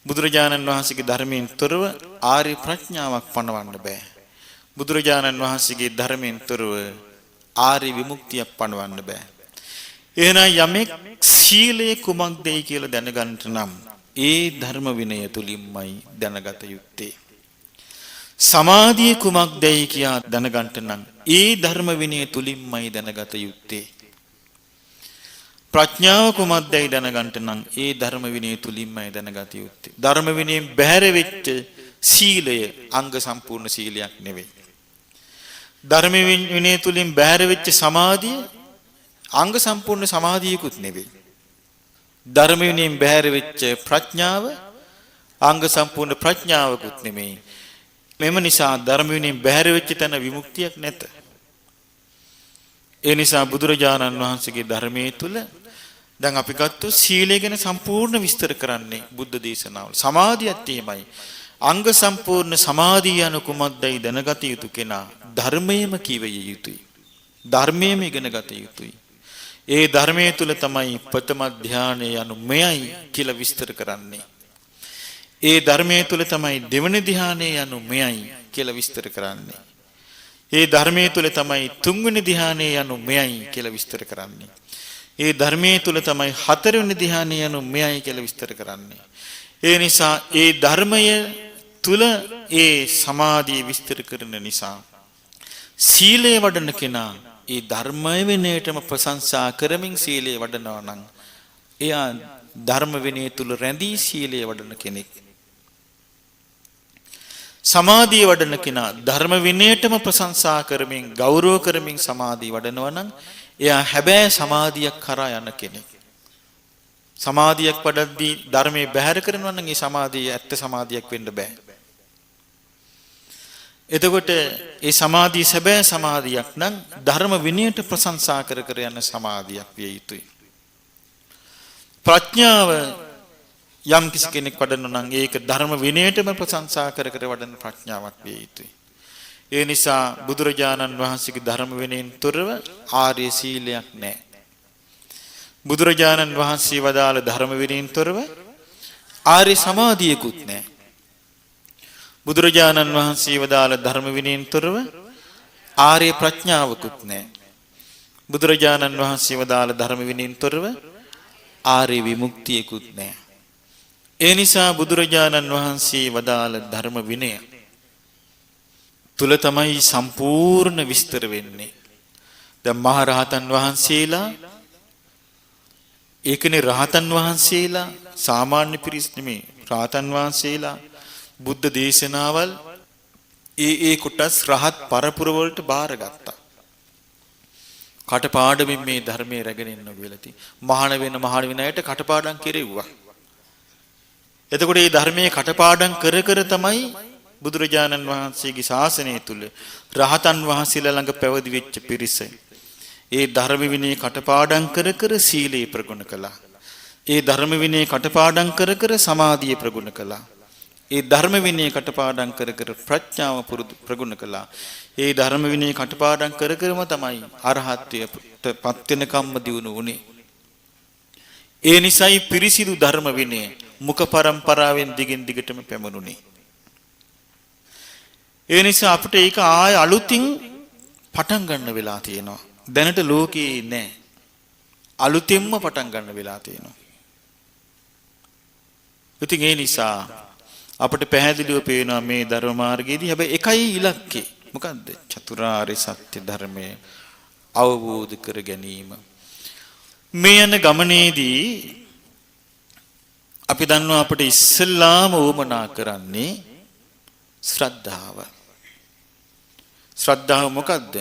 Speaker 1: බුදුරජාණන් වහන්සේගේ ධර්මයෙන් තොරව ආර්ය ප්‍රඥාවක් පනවන්න බෑ. බුදුරජාණන් වහන්සේගේ ධර්මයෙන් තොරව ආර්ය විමුක්තියක් පනවන්න බෑ. එහෙනම් යමෙක් සීලය කුමක්දයි කියලා දැනගන්නට නම් ඒ ධර්ම විනය තුලින්මයි දැනගත යුත්තේ. සමාධිය කුමක්දයි කියා දැනගන්නට නම් ඒ ධර්ම විනය තුලින්මයි දැනගත යුත්තේ. ප්‍රඥාව කුමක්දයි දැනගන්නට නම් ඒ ධර්ම විනය තුලින්මයි දැනගත යුත්තේ. ධර්ම විනයෙන් බැහැර වෙච්ච සීලය අංග සම්පූර්ණ සීලයක් නෙවෙයි. ධර්ම විනය තුලින් බැහැර වෙච්ච සමාධිය අංග සම්පූර්ණ සමාධියකුත් නෙවෙයි. ධර්ම විනයෙන් බැහැර වෙච්ච ප්‍රඥාව අංග සම්පූර්ණ ප්‍රඥාවකුත් නෙමෙයි. මෙම නිසා ධර්ම විනයෙන් බැහැර වෙච්ච තැන විමුක්තියක් නැත. ඒ නිසා බුදුරජාණන් වහන්සේගේ ධර්මයේ තුල දැන් අපි ගත්ත සීලය ගැන සම්පූර්ණ විස්තර කරන්නේ බුද්ධ දේශනාවල. සමාධියත් එහෙමයි. අංග සම්පූර්ණ සමාධිය යනු කුමක්දයි දැනගත යුතු කෙනා ධර්මයේම කිව යුතුයි. ධර්මයේම ඉගෙන ගත යුතුයි. ඒ ධර්මයේ තුල තමයි ප්‍රථම ධානය යනු මෙයයි කියලා විස්තර කරන්නේ. ඒ ධර්මයේ තුල තමයි දෙවන ධානය යනු මෙයයි කියලා විස්තර කරන්නේ. ඒ ධර්මයේ තුල තමයි තුන්වෙනි ධානය යනු මෙයයි කියලා විස්තර කරන්නේ. ඒ ධර්මයේ තුල තමයි හතරවෙනි ධානය යනු මෙයයි කියලා විස්තර කරන්නේ. ඒ නිසා ඒ ධර්මය තුල ඒ සමාධිය විස්තර කරන නිසා සීලය වඩන කෙනා ඒ ධර්මය විනයටම ප්‍රශංසා කරමින් සීලය වඩනවා නම් එයා ධර්ම විනය තුල රැඳී සීලය වඩන කෙනෙක්. සමාධිය වඩන කෙනා ධර්ම විනයටම ප්‍රශංසා කරමින් ගෞරව කරමින් සමාධිය වඩනවා නම් එයා හැබෑ සමාධියක් කරා යන කෙනෙක්. සමාධියක් වඩද්දී ධර්මයේ බැහැර කරනවා නම් ඒ සමාධිය ඇත්ත සමාධියක් වෙන්න බෑ. එතකොට ඒ සමාධිය සැබෑ සමාධියක් නම් ධර්ම විනයට ප්‍රශංසා කර කර යන සමාධියක් විය යුතුයි. ප්‍රඥාව යම් කිසි කෙනෙක් වඩනවා නම් ඒක ධර්ම විනයටම ප්‍රශංසා කර කර වඩන ප්‍රඥාවක් විය යුතුයි. ඒ නිසා බුදුරජාණන් වහන්සේගේ ධර්ම විනයෙන් තොරව ආර්ය සීලයක් නැහැ. බුදුරජාණන් වහන්සේ වදාළ ධර්ම විනයෙන් තොරව ආර්ය සමාධියකුත් නැහැ. බුදුරජාණන් වහන්සේ වදාළ ධර්ම විනයෙන් තොරව ආර්ය ප්‍රඥාවකුත් නැහැ. බුදුරජාණන් වහන්සේ වදාළ ධර්ම විනයෙන් තොරව ආර්ය විමුක්තියකුත් නැහැ. ඒ නිසා බුදුරජාණන් වහන්සේ වදාළ ධර්ම විනය තුල තමයි සම්පූර්ණ විස්තර වෙන්නේ. දැන් මහ රහතන් වහන්සේලා ඒකනේ රහතන් වහන්සේලා සාමාන්‍ය පිරිස් නෙමේ රහතන් වහන්සේලා බුද්ධ දේශනාවල් ඒ කොටස් රහත් පරපුර වලට බාරගත්තා. කටපාඩමින් මේ ධර්මයේ රැගෙන ඉන්න වෙලති. මහාන වෙන අයට කටපාඩම් කෙරෙව්වා. එතකොට මේ ධර්මයේ කටපාඩම් කර කර තමයි බුදුරජාණන් වහන්සේගේ ශාසනය තුල රහතන් වහන්සේලා ළඟ පැවිදි වෙච්ච පිරිස ඒ ධර්ම විනය කටපාඩම් කර කර සීලේ ප්‍රගුණ කළා. ඒ ධර්ම විනය කටපාඩම් කර කර සමාධිය ප්‍රගුණ කළා. ඒ ධර්ම විනය කටපාඩම් කර කර ප්‍රඥාව ප්‍රගුණ කළා. ඒ ධර්ම විනය කටපාඩම් කර කරම තමයි අරහත්ත්වයට පත් වෙන කම්ම දියුණු වුනේ. ඒ නිසායි පිරිසිදු ධර්ම විනය මුඛ පරම්පරාවෙන් දිගින් දිගටම පැමුණුනේ. ඒ නිසා අපිට ඒක ආය අලුතින් පටන් ගන්න වෙලා තියෙනවා. දැනට ලෝකේ නෑ. අලුතින්ම පටන් ගන්න වෙලා තියෙනවා. ඉතින් ඒ නිසා අපිට පැහැදිලිව පේනවා මේ ධර්ම මාර්ගයේදී හැබැයි එකයි ඉලක්කේ. මොකද්ද? චතුරාර්ය සත්‍ය ධර්මය අවබෝධ කර ගැනීම. මේ යන ගමනේදී අපි දන්නවා අපිට ඉස්සෙල්ලාම උවමනා කරන්නේ ශ්‍රද්ධාව. ශ්‍රද්ධාව මොකද්ද?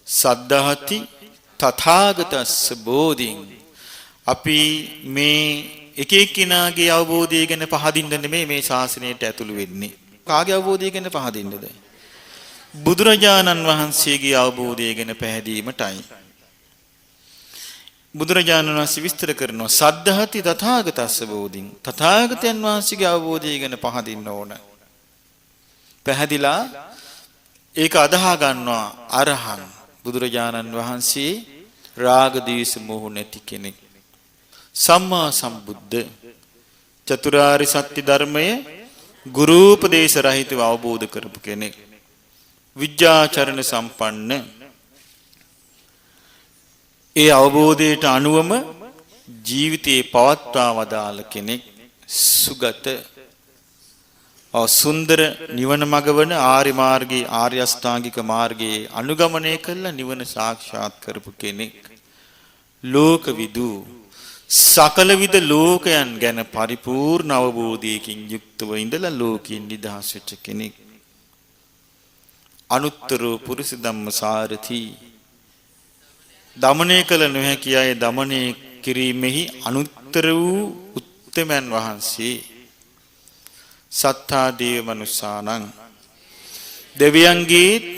Speaker 1: සද්ධාති තථාගතස්ස බෝධින්. අපි මේ එක එක්කිනාගේ අවබෝධය ගැන පහදින්න නෙමෙයි මේ ශාසනයට ඇතුළු වෙන්නේ. කාගේ අවබෝධය ගැන පහදින්නද? බුදුරජාණන් වහන්සේගේ අවබෝධය ගැන පැහැදීමටයි. බුදුරජාණන් වහන්සේ විස්තර කරනවා සද්ධාති තථාගතස්ස බෝධින්. තථාගතයන් වහන්සේගේ අවබෝධය ගැන පහදින්න ඕන. පැහැදිලා ඒක අදහා ගන්නවා අරහං. බුදුරජාණන් වහන්සේ රාග දේශ මොහ නැති කෙනෙක්. සම්මා සම්බුද්ධ චතුරාර්ය සත්‍ය ධර්මය ගුරුපදේශ රහිතව අවබෝධ කරපු කෙනෙක්. විද්‍යාචරණ සම්පන්න ඒ අවබෝධයට අනුවම ජීවිතේ පවත්වා වදාළ කෙනෙක්. සුගත සුන්දර නිවන මඟ වන ආර්ය මාර්ගයේ ආර්ය අෂ්ටාංගික මාර්ගයේ අනුගමනය කළ නිවන සාක්ෂාත් කරපු කෙනෙක්. ලෝකවිදු සකල විද ලෝකයන් ගැන පරිපූර්ණ අවබෝධයකින් යුක්තව ඉඳලා ලෝකයෙන් නිදහස් වෙච්ච කෙනෙක්. අනුත්තර පුරුෂ ධම්මසාරති. දමනය කළ නොහැකි අය දමනය කිරීමෙහි අනුත්තර වූ උත්තමයන් වහන්සේ. සත්තා දේව මනුස්සානං. දෙවියන්ගේත්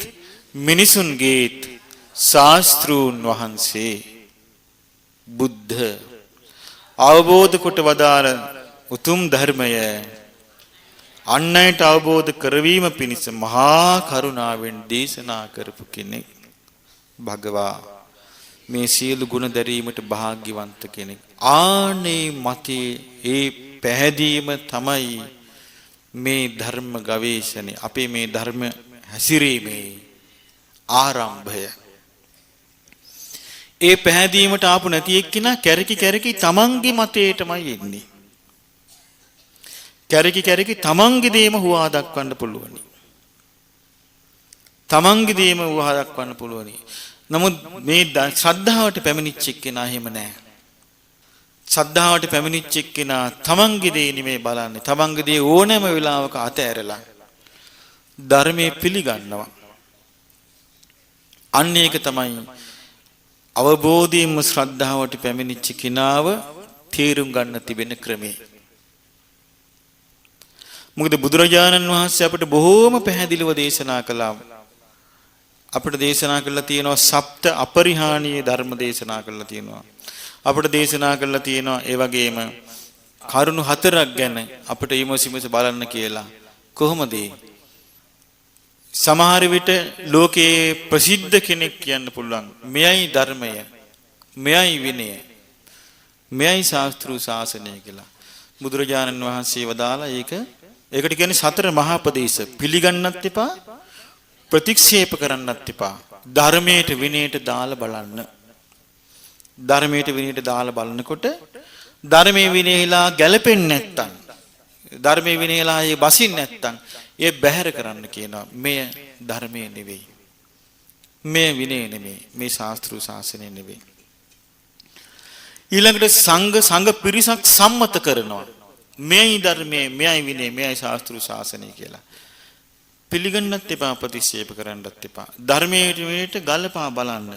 Speaker 1: මිනිසුන්ගේත් ශාස්ත්‍රූන් වහන්සේ. බුද්ධ අවබෝධ කොට වදාළ උතුම් ධර්මය අන්නයට අවබෝධ කරවීම පිණිස මහා කරුණාවෙන් දේශනා කරපු කෙනෙක් භගවා මේ සියලු ගුණ දැරීමට වාග්යවන්ත කෙනෙක්. ආනේ මතේ ඒ පැහැදීම තමයි මේ ධර්ම ගවේෂණය අපේ මේ ධර්ම හැසිරීමේ ආරම්භය. ඒ පැහැදීමට ආපු නැති එක්කිනා කැරකි තමන්ගේ මතේටමයි එන්නේ. කැරකි තමන්ගේ දේම හුවා දක්වන්න පුළුවනි. තමන්ගේ දේම හුවා දක්වන්න පුළුවනි. නමුත් මේ ශ්‍රද්ධාවට පැමිණිච්ච එක්කිනා එහෙම නැහැ. ශ්‍රද්ධාවට පැමිණිච්ච එක්කිනා තමන්ගේ දේ නෙමෙයි බලන්නේ. තමන්ගේ දේ ඕනෑම වෙලාවක අතෑරලා ධර්මයේ පිළිගන්නවා. අන්න ඒක තමයි අවබෝධයෙන්ම ශ්‍රද්ධාවට පැමිණිච්ච කිනාව තේරුම් ගන්න තිබෙන ක්‍රමය. මොකද බුදුරජාණන් වහන්සේ අපිට බොහෝම පැහැදිලිව දේශනා කළා. අපිට දේශනා කළා තියෙනවා සප්ත අපරිහානීය ධර්ම දේශනා කළා තියෙනවා. අපිට දේශනා කළා තියෙනවා ඒ වගේම කරුණු හතරක් ගැන අපිට ඊමොසිමස බලන්න කියලා. කොහොමද? සමහර විට ලෝකයේ ප්‍රසිද්ධ කෙනෙක් කියන්න පුළුවන් මෙයයි ධර්මය, මෙයයි විනය, මෙයයි ශාස්ත්‍රීය ශාසනය කියලා. බුදුරජාණන් වහන්සේ වදාලා ඒකට කියන්නේ සතර මහා ප්‍රදේශ. පිළිගන්නත් එපා, ප්‍රතික්ෂේප කරන්නත් එපා. ධර්මයට විනයට දාලා බලන්න. ධර්මයට විනයට දාලා බලනකොට ධර්මයේ විනයලා ගැලපෙන්නේ නැත්තම්, ධර්මයේ විනයලා ඒ බසින් නැත්තම් ඒ බැහැර කරන්න කියනවා. මෙය ධර්මයේ නෙවෙයි. මේ විනය නෙවෙයි. මේ ශාස්ත්‍රීය ශාසනය නෙවෙයි. ඊළඟට සංඝ පිරිසක් සම්මත කරනවා. මෙයයි ධර්මයේ, මෙයයි විනය, මෙයයි ශාස්ත්‍රීය ශාසනය කියලා. පිළිගන්නත් එපා, ප්‍රතික්ෂේප කරන්නත් එපා. ධර්මයේ විනයට ගලපා බලන්න.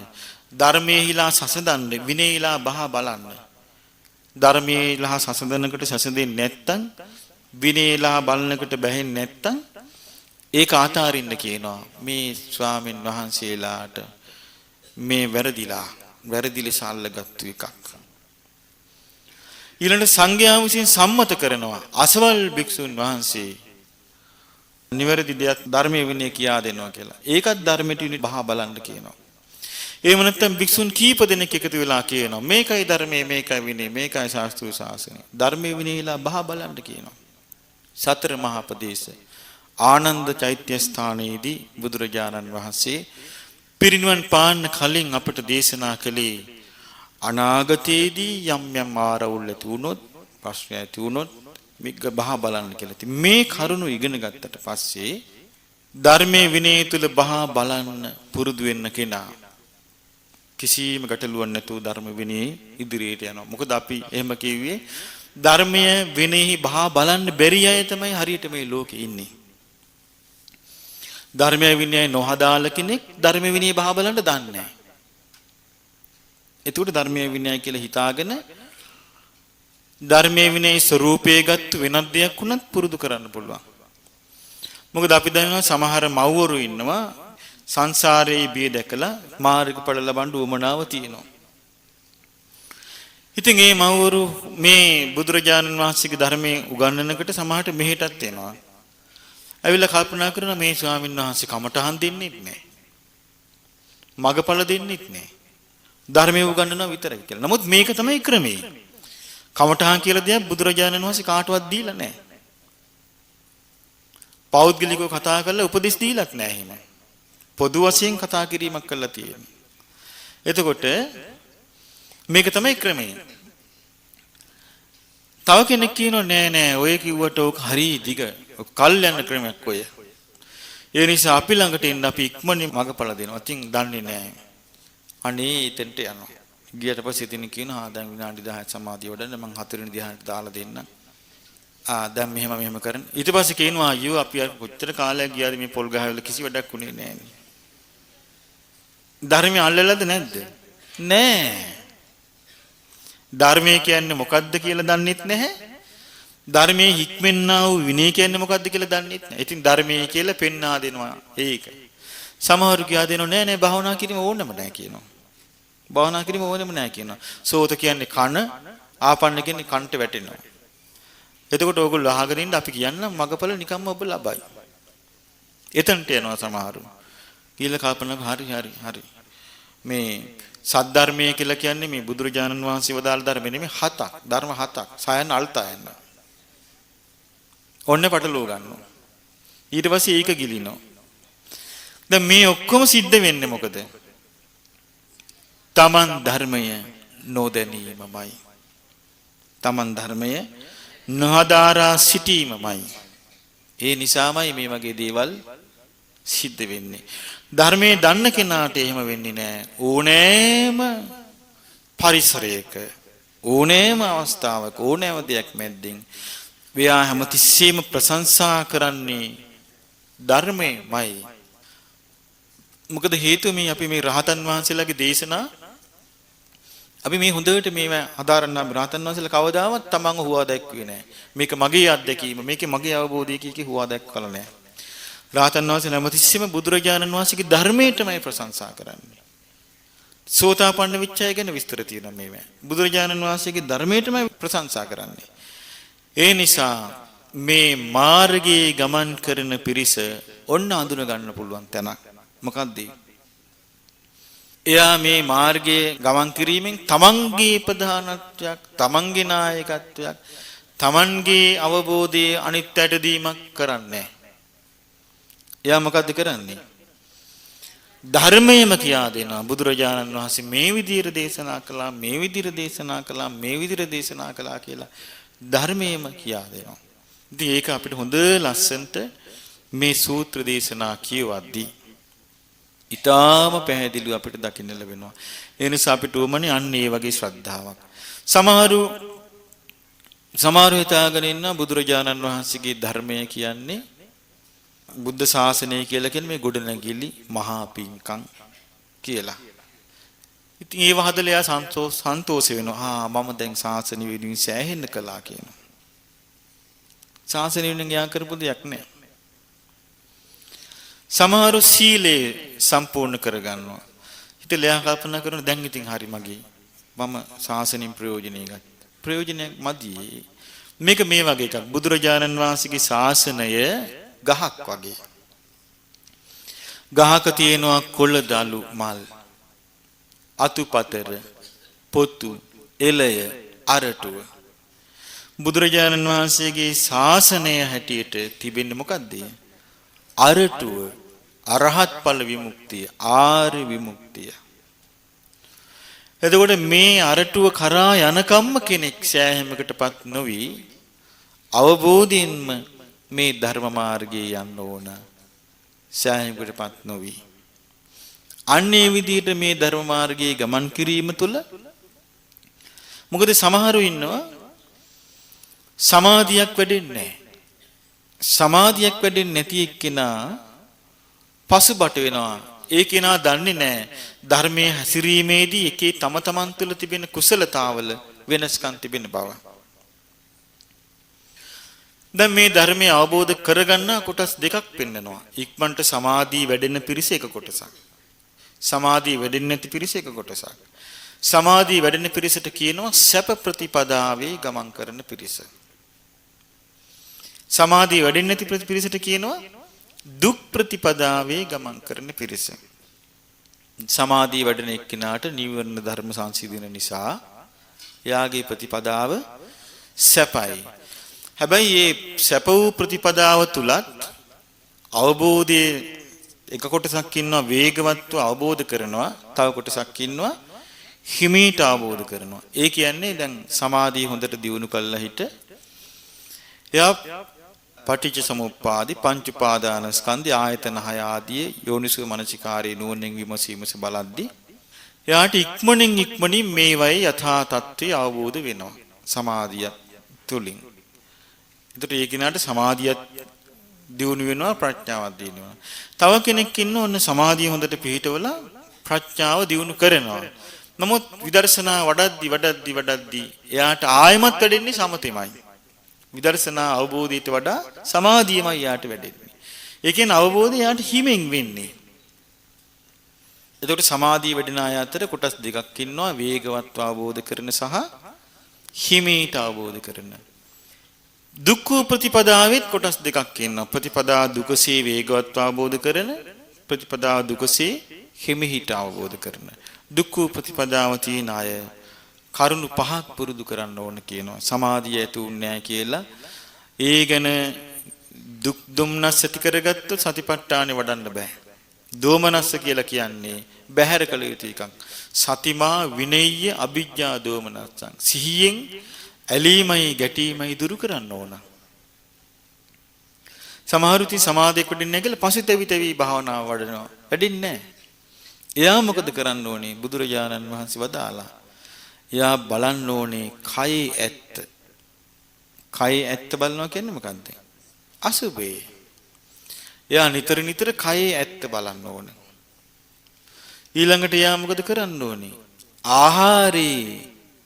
Speaker 1: ධර්මයේ හිලා සසඳන්න, විනය හිලා බහා බලන්න. ධර්මයේ හිලා සසඳනකට සසඳෙන්නේ නැත්තම්, විනය හිලා බලනකට බැහැන්නේ නැත්තම් ඒක ආතාරින්න කියනවා. මේ ස්වාමින් වහන්සේලාට මේ වැරදි ලෙස අල්ලගත්තු එකක්. ඊළඟ සංඝයා විසින් සම්මත කරනවා අසවල් භික්ෂුන් වහන්සේ නිවැරදි දෙයක් ධර්මයේ විනය කියා දෙනවා කියලා. ඒකත් ධර්මයට බහා බලන්න කියනවා. එහෙම නැත්නම් භික්ෂුන් කීප දෙනෙක් එකතු වෙලා කියනවා මේකයි ධර්මයේ, මේකයි විනය, මේකයි ශාස්ත්‍රීය ශාසනය. ධර්මයේ විනයලා බහා බලන්න කියනවා. සතර මහා ප්‍රදේශ ආනන්ද චෛත්‍ය ස්ථානයේදී බුදුරජාණන් වහන්සේ පිරිනිවන් පාන්න කලින් අපට දේශනා කළේ අනාගතයේදී යම් ආරවුල් ඇති වුණොත්, ප්‍රශ්න ඇති වුණොත් මේක බහා බලන්න කියලා. ඉතින් මේ කරුණු ඉගෙන ගත්තට පස්සේ ධර්මයේ විනය තුල බහා බලන්න පුරුදු වෙන්න කෙනා කිසිම ගැටලුවක් නැතුව ධර්ම විනයේ ඉදිරියට යනවා. මොකද අපි එහෙම කිව්වේ ධර්මයේ විනයෙහි බහා බලන්න බැරි අය තමයි හරියට මේ ලෝකේ ඉන්නේ. ධර්මයේ විනය නොහදාල කෙනෙක් ධර්මයේ විනය බහා බලන්න දන්නේ නැහැ. ඒකට ධර්මයේ විනය කියලා හිතාගෙන ධර්මයේ විනයේ ස්වરૂපයේ ගත්ත වෙනත් දෙයක් වුණත් පුරුදු කරන්න පුළුවන්. මොකද අපි දන්නවා සමහර මව්වරු ඉන්නවා සංසාරයේ බිය දැකලා මාර්ගඵල ලබන්න උවමනාව තියෙනවා. ඉතින් මේ මව්වරු මේ බුදුරජාණන් වහන්සේගේ ධර්මයේ උගන්වනකොට සමහරට මෙහෙටත් එනවා. ඇවිල්ලා කල්පනා කරනවා මේ ස්වාමීන් වහන්සේ කමටහන් දෙන්නේ නැහැ. මගඵල දෙන්නේ නැහැ. ධර්මයේ උගන්වනවා විතරයි කියලා. නමුත් මේක තමයි ක්‍රමය. කමටහන් කියලා දෙයක් බුදුරජාණන් වහන්සේ කාටවත් දීලා නැහැ. පෞද්ගලිකව කතා කරලා උපදෙස් දීලත් නැහැ එහෙම. පොදු වශයෙන් කතා කිරීමක් කරලා තියෙනවා. එතකොට මේක තමයි ක්‍රමය. තව කෙනෙක් කියනවා නෑ ඔය කිව්වට ඕක හරි දිග කල් යන ක්‍රමයක් ඔය. ඒ නිසා අපි ළඟට එන්න අපි ඉක්මනින් මගපල දෙනවා. ඉතින් දන්නේ නෑ. අනේ එතෙන්ට යනවා. ගියට පස්සේ ඉතින් කියනවා දැන් විනාඩි 10ක් සමාධිය වඩන්න මම 4 වෙනි ධ්‍යානෙට දාලා දෙන්නම්. දැන් මෙහෙම කරන්න. ඊට පස්සේ කියනවා අයියෝ අපි කොච්චර කාලයක් ගියාද මේ පොල් ගහවල කිසි වැඩක් උනේ නෑනේ. ධර්මය අල්ලලාද නැද්ද? නෑ. ධර්මය කියන්නේ මොකද්ද කියලා දන්නෙත් නැහැ. ධර්මයේ හික්මෙන්නා වූ විනය කියන්නේ මොකද්ද කියලා දන්නෙත් නැහැ. ඉතින් ධර්මයේ කියලා පෙන්වා දෙනවා. ඒකයි. සමහරු කියා දෙනවා නෑ භාවනා කිරීම ඕනම නැහැ කියනවා. භාවනා කිරීම ඕනෙම නැහැ කියනවා. සෝත කියන්නේ කන, ආපන්න කියන්නේ කන්ට වැටෙනවා. එතකොට ඕගොල්ලෝ අහගෙන ඉන්න අපි කියන්න මගපල නිකම්ම ඔබ ලබයි. එතනට යනවා සමහරු. කියලා කල්පනා හරි හරි හරි. මේ සද්ධර්මයේ කියලා කියන්නේ මේ බුදුරජාණන් වහන්සේ වදාළ ධර්ම නෙමෙයි හතක්. ධර්ම හතක්. සයන් අල්තයන්. ඔන්න පටලව ගන්නවා. ඊට පස්සේ ඒක ගිලිනවා. දැන් මේ ඔක්කොම සිද්ධ වෙන්නේ මොකද? තමන් ධර්මය නොදැනීමමයි. තමන් ධර්මය නොහදාරා සිටීමමයි. ඒ නිසාමයි මේ වගේ දේවල් සිද්ධ වෙන්නේ. ධර්මයේ දන්න කෙනාට එහෙම වෙන්නේ නැහැ. ඕනෑම පරිසරයක ඕනෑම අවස්ථාවක ඕනෑම දෙයක් මැද්දෙන් ව්‍යා හැමතිස්සෙම ප්‍රශංසා කරන්නේ ධර්මයමයි. මොකද හේතුව මේ අපි මේ රහතන් වහන්සේලාගේ දේශනා අපි මේ හොඳට මේව හදාරන්න රහතන් වහන්සේලා කවදාවත් තමන්ව හුවා දැක්ුවේ නැහැ. මේක මගේ අත්දැකීම, මේක මගේ අවබෝධය කීකේ හුවා දැක්කලා නැහැ. රහතන් වහන්සේලා හැමතිස්සෙම බුදුරජාණන් වහන්සේගේ ධර්මයටමයි ප්‍රශංසා කරන්නේ. සෝතාපන්න විච්ඡය ගැන විස්තර තියෙනවා මේවා. බුදුරජාණන් වහන්සේගේ ධර්මයටමයි ප්‍රශංසා කරන්නේ. ඒ නිසා මේ මාර්ගයේ ගමන් කරන පිරිස ඔන්න අඳුන ගන්න පුළුවන් තැනක්. මොකද්ද? එයා මේ මාර්ගයේ ගමන් කිරීමෙන් තමන්ගේ ප්‍රධානත්වයක්, තමන්ගේ නායකත්වයක්, තමන්ගේ අවබෝධයේ අනිත්‍යයට දීමක් කරන්නේ. එයා මොකද්ද කරන්නේ? ධර්මයම කියා දෙනවා. බුදුරජාණන් වහන්සේ මේ විදිහට දේශනා කළා, මේ විදිහට දේශනා කළා, මේ විදිහට දේශනා කළා කියලා ධර්මයම කියා දෙනවා. ඉතින් ඒක අපිට හොඳ ලස්සනට මේ සූත්‍ර දේශනා කියවද්දී ඊටාම පැහැදිලිව අපිට දකින්න ලැබෙනවා. ඒ නිසා අපිට උවමනේ අන්න ඒ වගේ ශ්‍රද්ධාවක්. සමහරු හිතාගෙන ඉන්න බුදුරජාණන් වහන්සේගේ ධර්මය කියන්නේ බුද්ධ ශාසනය කියලා කියන්නේ මේ ගොඩනැගිලි මහා පිංකම් කියලා. ඉතින් ඒව හදලා එයා සන්තෝෂ වෙනවා. මම දැන් ශාසනය වෙනුවෙන් සෑහෙන්න කළා කියනවා. ශාසනය වෙනුවෙන් යා කරපු දෙයක් නෑ. සමහරු සීලය සම්පූර්ණ කරගන්නවා. හිතලා එයා කල්පනා කරනවා දැන් ඉතින් හරි මගේ. මම ශාසනයෙන් ප්‍රයෝජනෙ ගත්තා. ප්‍රයෝජනයක් මදි. මේක මේ වගේ එකක්. බුදුරජාණන් වහන්සේගේ ශාසනය ගහක් වගේ. ගහක තියෙනවා කොළ දලු මල්, අතුපතර, පොතු, එළය, අරටුව. බුදුරජාණන් වහන්සේගේ ශාසනය හැටියට තිබෙන්නේ මොකද්ද? අරටුව, අරහත් ඵල විමුක්තිය, ආර්ය විමුක්තිය. එතකොට මේ අරටුව කරා යනකම්ම කෙනෙක් සෑහීමකටපත් නොවි අවබෝධයෙන්ම මේ ධර්ම මාර්ගයේ යන්න ඕන. සෑහීමකටපත් නොවි. අන්නේ විදිහට මේ ධර්ම මාර්ගයේ ගමන් කිරීම තුළ මොකද සමහරු ඉන්නවා සමාධියක් වැඩෙන්නේ නැහැ. සමාධියක් වැඩෙන්නේ නැති එක්කෙනා පසුබට වෙනවා. ඒ කෙනා දන්නේ නැහැ ධර්මයේ හැසිරීමේදී එකේ තම තමන් තුළ තිබෙන කුසලතාවල වෙනස්කම් තිබෙන බව. දැන් මේ ධර්මය අවබෝධ කරගන්න කොටස් දෙකක් පෙන්නනවා. ඉක්මනට සමාධිය වැඩෙන පිරිස එක කොටසක්. සමාධිය වැඩෙන්නේ නැති පිරිස එක කොටසක්. සමාධිය වැඩෙන පිරිසට කියනවා සැප ප්‍රතිපදාවේ ගමන් කරන පිරිස. සමාධිය වැඩෙන්නේ නැති පිරිසට කියනවා දුක් ප්‍රතිපදාවේ ගමන් කරන පිරිස. සමාධිය වැඩෙන එක්කිනාට නීවරණ ධර්ම සංසිඳන නිසා යාගේ ප්‍රතිපදාව සැපයි. හැබැයි මේ සැප වූ ප්‍රතිපදාව තුලත් අවබෝධයේ එක කොටසක් ඉන්නවා වේගවත්ව අවබෝධ කරනවා, තව කොටසක් ඉන්නවා හිමීට අවබෝධ කරනවා. ඒ කියන්නේ දැන් සමාධිය හොඳට දියුණු කළා හිට එයා පටිච්ච සමුප්පාදි පංච උපාදානස්කන්ධය ආයතන 6 ආදී යෝනිසෝ මනසිකාරේ නුවණින් විමසීමස බලද්දී එයාට ඉක්මනින් මේවයි යථා තත්ත්වය අවබෝධ වෙනවා සමාධිය තුලින්. ඒතර ඒ කිනාට සමාධියත් දියුණු වෙනවා ප්‍රඥාවත් දියුණු වෙනවා. තව කෙනෙක් ඉන්න ඕන සමාධිය හොඳට පිහිටවලා ප්‍රඥාව දියුණු කරනවා. නමුත් විදර්ශනා වඩද්දි එයාට ආයමත් වැඩෙන්නේ සමතෙමයි. විදර්ශනා අවබෝධයට වඩා සමාධියමයි යාට වැඩෙන්නේ. ඒ කියන්නේ අවබෝධය යාට හිමෙන් වෙන්නේ. එතකොට සමාධිය වැඩෙන අය අතර කොටස් දෙකක් ඉන්නවා වේගවත් අවබෝධ කරන සහ හිමීට අවබෝධ කරන. දුක්ඛ ප්‍රතිපදාවෙත් කොටස් දෙකක් ඉන්නවා. ප්‍රතිපදා දුකසේ වේගවත් අවබෝධ කරන, ප්‍රතිපදා දුකසේ හිමිහිට අවබෝධ කරන. දුක්ඛ ප්‍රතිපදාව තියෙන අය කරුණු පහක් පුරුදු කරන්න ඕන කියනවා. සමාධිය ඇතුුන්නේ නැහැ කියලා. ඒ ගැන දුක් දුම්නස් ඇති කරගත්තොත් සතිපට්ඨානෙ වඩන්න බෑ. දෝමනස්ස කියලා කියන්නේ බැහැර කළ යුතු එකක්. සතිමා විනෙය්‍ය අභිජ්ජා දෝමනස්සං. සිහියෙන් ඇලීමයි ගැටීමයි දුරු කරන්න ඕන. සමහරු ඉතින් සමාධියක් වඩින්නේ නැහැ කියලා පසුතැවි භාවනාව වඩනවා. වැඩින්නේ නැහැ. එයා මොකද කරන්න ඕනේ? බුදුරජාණන් වහන්සේ වදාලා. එයා බලන්න ඕනේ කයේ ඇත්ත. කයේ ඇත්ත බලනවා කියන්නේ මොකද්ද? අසුබේ. එයා නිතර නිතර කයේ ඇත්ත බලන්න ඕනේ. ඊළඟට එයා මොකද කරන්න ඕනේ? ආහාරේ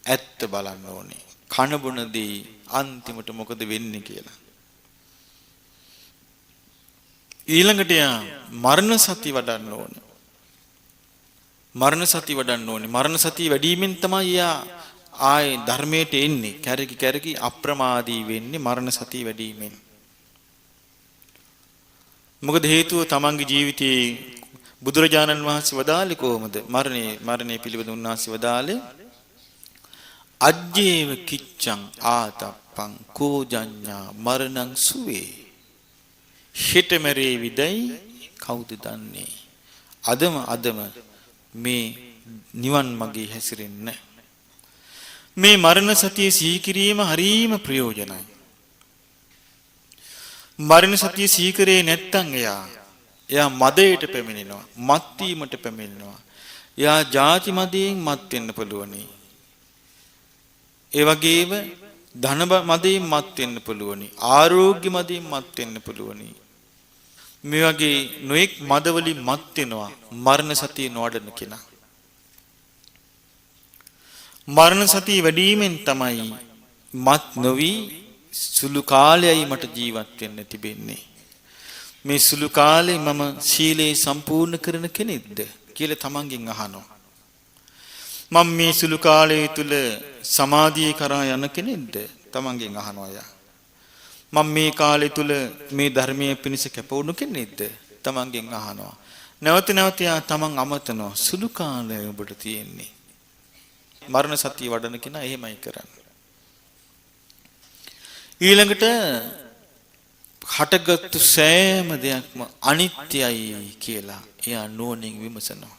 Speaker 1: ඇත්ත බලන්න ඕනේ. කන බොනදී අන්තිමට මොකද වෙන්නේ කියලා. ඊළඟට යා මරණ සති වඩන්න ඕනේ. මරණ සති වඩන්න ඕනේ. මරණ සතිය වැඩිමින් තමයි යා ආයේ ධර්මයට එන්නේ. කැරකි අප්‍රමාදී වෙන්නේ මරණ සතිය වැඩිමින්. මොකද හේතුව තමන්ගේ ජීවිතයේ බුදුරජාණන් වහන්සේ වදාළේ කොහොමද? මරණය පිළිබඳ උන්වහන්සේ වදාළේ අජ්ජේව කිච්ඡං ආතප්පං කෝජඤ්ඤා මරණං සුවේ. හිත මරේ විදයි කවුද දන්නේ? අදම මේ නිවන් මගේ හැසිරෙන්න. මේ මරණ සතිය සිහි කිරීම හරීම ප්‍රයෝජනයි. මරණ සතිය සිහි කරේ නැත්නම් එයා මදයට පැමිණෙනවා. මත් වීමට පැමිණෙනවා. එයා ಜಾති මදයෙන් මත් වෙන්න පුළුවනි. ඒ වගේම ධන මදයෙන් මත් වෙන්න පුළුවනි. ආරෝග්‍ය මදයෙන් මත් වෙන්න පුළුවනි. මේ වගේ නොඑක් මදවලින් මත් වෙනවා මරණ සතිය නොවඩන කෙනා. මරණ සතිය වැඩිමෙන් තමයි මත් නොවි සුළු කාලයයි මට ජීවත් වෙන්න තිබෙන්නේ. මේ සුළු කාලේ මම සීලේ සම්පූර්ණ කරන කෙනෙක්ද කියලා තමන්ගෙන් අහනවා. මම මේ සුළු කාලය තුල සමාධිය කරා යන කෙනෙක්ද තමන්ගෙන් අහනවා යා. මම මේ කාලය තුල මේ ධර්මයේ පිණිස කැප වුණු කෙනෙක්ද තමන්ගෙන් අහනවා. නැවත යා තමන් අමතනවා සුළු කාලය ඔබට තියෙන්නේ. මරණ සතිය වඩන කෙනා එහෙමයි කරන්නේ. ඊළඟට හටගත්තු සෑම දෙයක්ම අනිත්‍යයි කියලා එයා නුවණින් විමසනවා.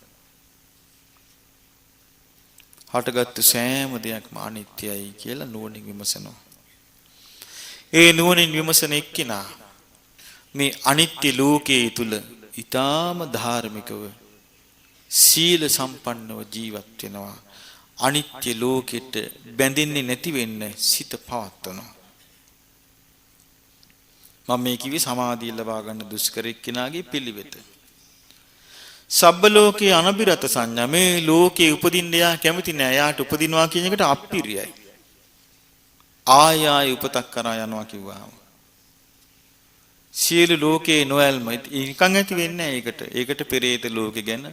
Speaker 1: හටගත්තු සෑම දෙයක්ම අනිත්‍යයි කියලා නුවණින් විමසනවා. ඒ නුවණින් විමසන එක්කිනා මේ අනිත්‍ය ලෝකයේ තුල ඊටාම ධාර්මිකව සීල සම්පන්නව ජීවත් වෙනවා. අනිත්‍ය ලෝකෙට බැඳෙන්නේ නැති වෙන්න සිත පවත්වනවා. මම මේ කිවි සමාධිය ලබා ගන්න දුෂ්කර එක්කිනාගේ පිළිවෙත. සබ්බ ලෝකේ අනබිරත සංඥා. මේ ලෝකේ උපදින්න යා කැමති නෑ. යාට උපදිනවා කියන එකට අප්පිරියයි. ආය උපතක් කරා යනවා කිව්වහම සියලු ලෝකේ නොයල්ම නිකන් ඇති වෙන්නේ ඒකට. ඒකට පෙරේත ලෝකේ ගැන,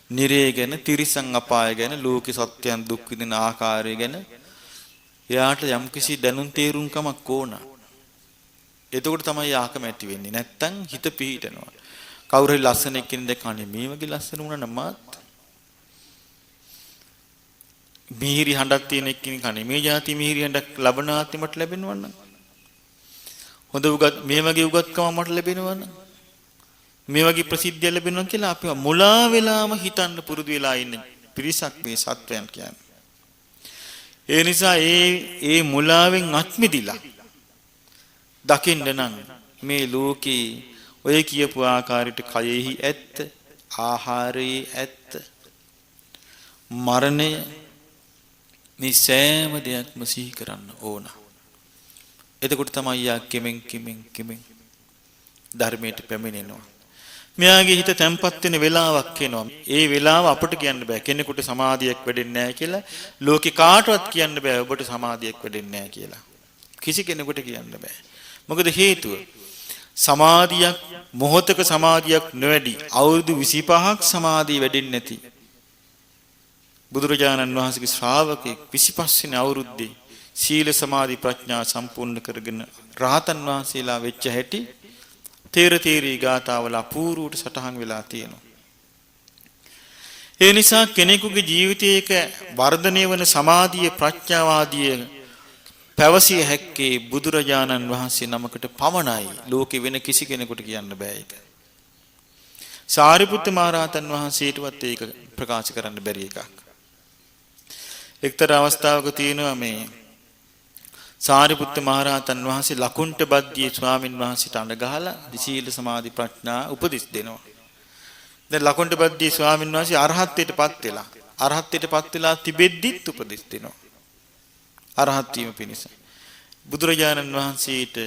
Speaker 1: නිරේ ගැන, තිරිසන් අපාය ගැන, ලෝකේ සත්‍යයන් දුක් විඳින ආකාරය ගැන එයාට යම්කිසි දැනුම් තේරුම්කමක් ඕන. එතකොට තමයි ආකම ඇති වෙන්නේ. නැත්තම් හිත පිහිටනවා. කවුරු හරි ලස්සන එක්කෙනෙක් දැක්කනේ මේ වගේ ලස්සන වුණා නම් මාත් මිහිරි හඬක් තියෙන එක්කෙනෙක් කන්නේ මේ જાති මිහිරි හඬක් ලබන ආත්මෙට ලැබෙනවා නම් හොඳ උගත් මේ වගේ උගත්කම මට ලැබෙනවා නම් මේ වගේ ප්‍රසිද්ධිය ලැබෙනවා කියලා අපි මුලා වෙලාම හිතන්න පුරුදු වෙලා ඉන්න පිරිසක් මේ සත්වයන් කියන්නේ. ඒ නිසා ඒ මුලාවෙන් අත්මිදිලා දකින්න නම් මේ ලෝකේ ඔය කියපු ආකාරයට කයෙහි ඇත්ත, ආහාරයේ ඇත්ත, මරණය මේ සෑම දෙයක්ම සිහි කරන්න ඕන. එතකොට තමයි යා කෙමෙන් ධර්මයට පැමිණෙනවා. මෙයාගේ හිත තැම්පත් වෙන වෙලාවක් එනවා. ඒ වෙලාව අපට කියන්න බෑ. කෙනෙකුට සමාධියක් වැඩෙන්නේ නැහැ කියලා. ලෝකේ කාටවත් කියන්න බෑ ඔබට සමාධියක් වැඩෙන්නේ නැහැ කියලා. කිසි කෙනෙකුට කියන්න බෑ. මොකද හේතුව සමාධියක් මොහොතක සමාධියක් නොවැඩි අවුරුදු 25ක් සමාධිය වැඩෙන්නේ නැති බුදුරජාණන් වහන්සේගේ ශ්‍රාවකෙක් 25 වෙනි අවුරුද්දේ සීල සමාධි ප්‍රඥා සම්පූර්ණ කරගෙන රහතන් වහන්සේලා වෙච්ච හැටි තේර තේරී ගාථාවල අපූර්වට සටහන් වෙලා තියෙනවා. ඒ නිසා කෙනෙකුගේ ජීවිතයක වර්ධනය වන සමාධිය ප්‍රඥාවාදිය පැවසිය හැක්කේ බුදුරජාණන් වහන්සේ නමකට පමණයි. ලෝකෙ වෙන කිසි කෙනෙකුට කියන්න බෑ ඒක. සාරිපුත්ත මහරහතන් වහන්සේටවත් ඒක ප්‍රකාශ කරන්න බැරි එකක්. එක්තරා අවස්ථාවක තියෙනවා මේ සාරිපුත්ත මහරහතන් වහන්සේ ලකුණ්ඨ බද්දී ස්වාමින් වහන්සේට අඬ ගහලා සීල සමාධි ප්‍රඥා උපදෙස් දෙනවා. දැන් ලකුණ්ඨ බද්දී ස්වාමින් වහන්සේ අරහත්ත්වයටපත් වෙලා තිබෙද්දිත් උපදෙස් දෙනවා. අරහත් වීම පිණිස. බුදුරජාණන් වහන්සේට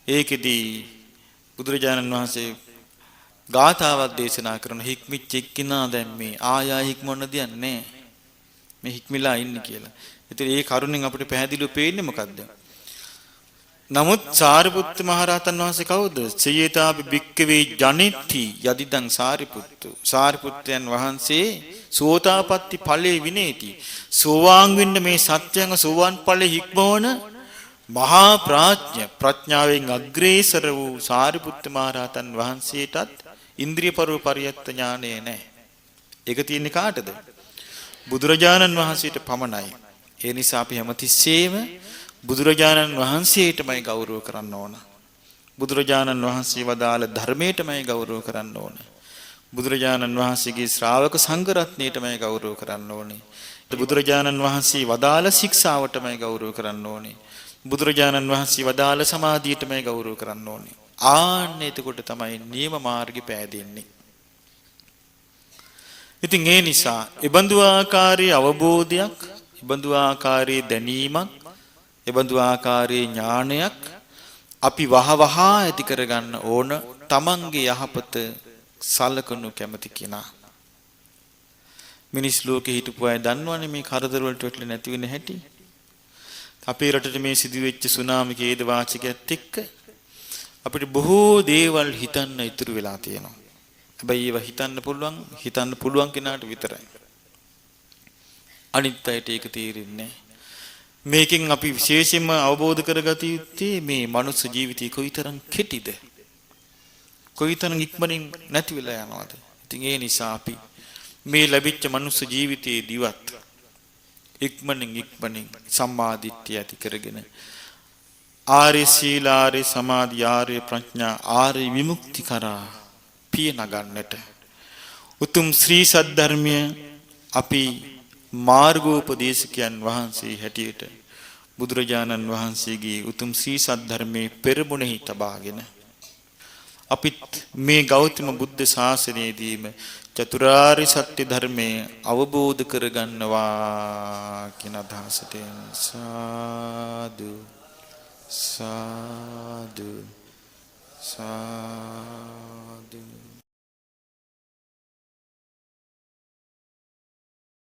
Speaker 1: ඒකෙදී බුදුරජාණන් වහන්සේ ගාථාවක් දේශනා කරන හික්මිච්ච එක්කිනා දැන් මේ ආයා හික්මොන්න දෙයක් නැහැ. මේ හික්මිලා ඉන්නේ කියලා. ඉතින් ඒ කරුණෙන් අපිට පැහැදිලිව පේන්නේ මොකද්ද? නමුත් සාරිපුත්ත මහරහතන් වහන්සේ කවුද? සයේතාපි භික්කවේ ජනිත්ති යදිදං සාරිපුත්තු. සාරිපුත්තයන් වහන්සේ සෝතාපට්ටි ඵලයේ විනේති. සෝවාන් වෙන්න මේ සත්‍යංග සෝවාන් ඵලයේ හික්මවන මහා ප්‍රඥාවෙන් අග්‍රේසර වූ සාරිපුත්ත මහරහතන් වහන්සේටත් ඉන්ද්‍රිය පරියත්ත ඥානය නැහැ. ඒක තියෙන්නේ කාටද? බුදුරජාණන් වහන්සේට පමණයි. ඒ නිසා අපි හැමතිස්සෙම බුදුරජාණන් වහන්සේටමයි ගෞරව කරන්න ඕන. බුදුරජාණන් වහන්සේ වදාළ ධර්මයටමයි ගෞරව කරන්න ඕන. බුදුරජාණන් වහන්සේගේ ශ්‍රාවක සංඝ රත්නයටමයි ගෞරව කරන්න ඕනේ. බුදුරජාණන් වහන්සේ වදාළ ශික්ෂාවටමයි ගෞරව කරන්න ඕනේ. බුදුරජාණන් වහන්සේ වදාළ සමාධියටමයි ගෞරව කරන්න ඕනේ. ආන්න එතකොට තමයි නියම මාර්ගේ පෑදෙන්නේ. ඉතින් ඒ නිසා ඉබඳු ආකාරයේ අවබෝධයක්, ඉබඳු ආකාරයේ දැනීමක්, ඉබඳු ආකාරයේ ඥානයක් අපි වහවහ ඇති කරගන්න ඕන. තමන්ගේ යහපත සලකනු කැමති කෙනා. මිනිස් ලෝකේ හිටපු අය දන්නවනේ මේ කරදර වලට වැටෙලා නැති වෙන හැටි. අපේ රටේ මේ සිදුවෙච්ච සුනාමි කේද වාචකයත් එක්ක අපිට බොහෝ දේවල් හිතන්න ඉතුරු වෙලා තියෙනවා. හැබැයි ඒවා හිතන්න පුළුවන් කෙනාට විතරයි. අනිත් අයට ඒක තේරෙන්නේ නැහැ. මේකෙන් අපි විශේෂයෙන්ම අවබෝධ කරගත යුත්තේ මේ මනුස්ස ජීවිතය කොයිතරම් කෙටිද, කොයිතරම් ඉක්මනින් නැති වෙලා යනවද. ඉතින් ඒ නිසා අපි මේ ලැබිච්ච මනුස්ස ජීවිතයේදීවත් ඉක්මනින් සම්මා දිට්ඨිය ඇති කරගෙන ආර්ය සීල, ආර්ය සමාධි, ආර්ය ප්‍රඥා, ආර්ය විමුක්ති කරා පිය නගන්නට උතුම් ශ්‍රී සද්ධර්මය අපි මාර්ගෝපදේශකයන් වහන්සේ හැටියට බුදුරජාණන් වහන්සේගේ උතුම් ශ්‍රී සද්ධර්මයේ පෙරමුණෙහි තබාගෙන අපිත් මේ ගෞතම බුද්ධ ශාසනයේදීම චතුරාර්ය සත්‍ය ධර්මයේ අවබෝධ කරගන්නවා කියන අදහසෙන් සාදු සාදු සාදු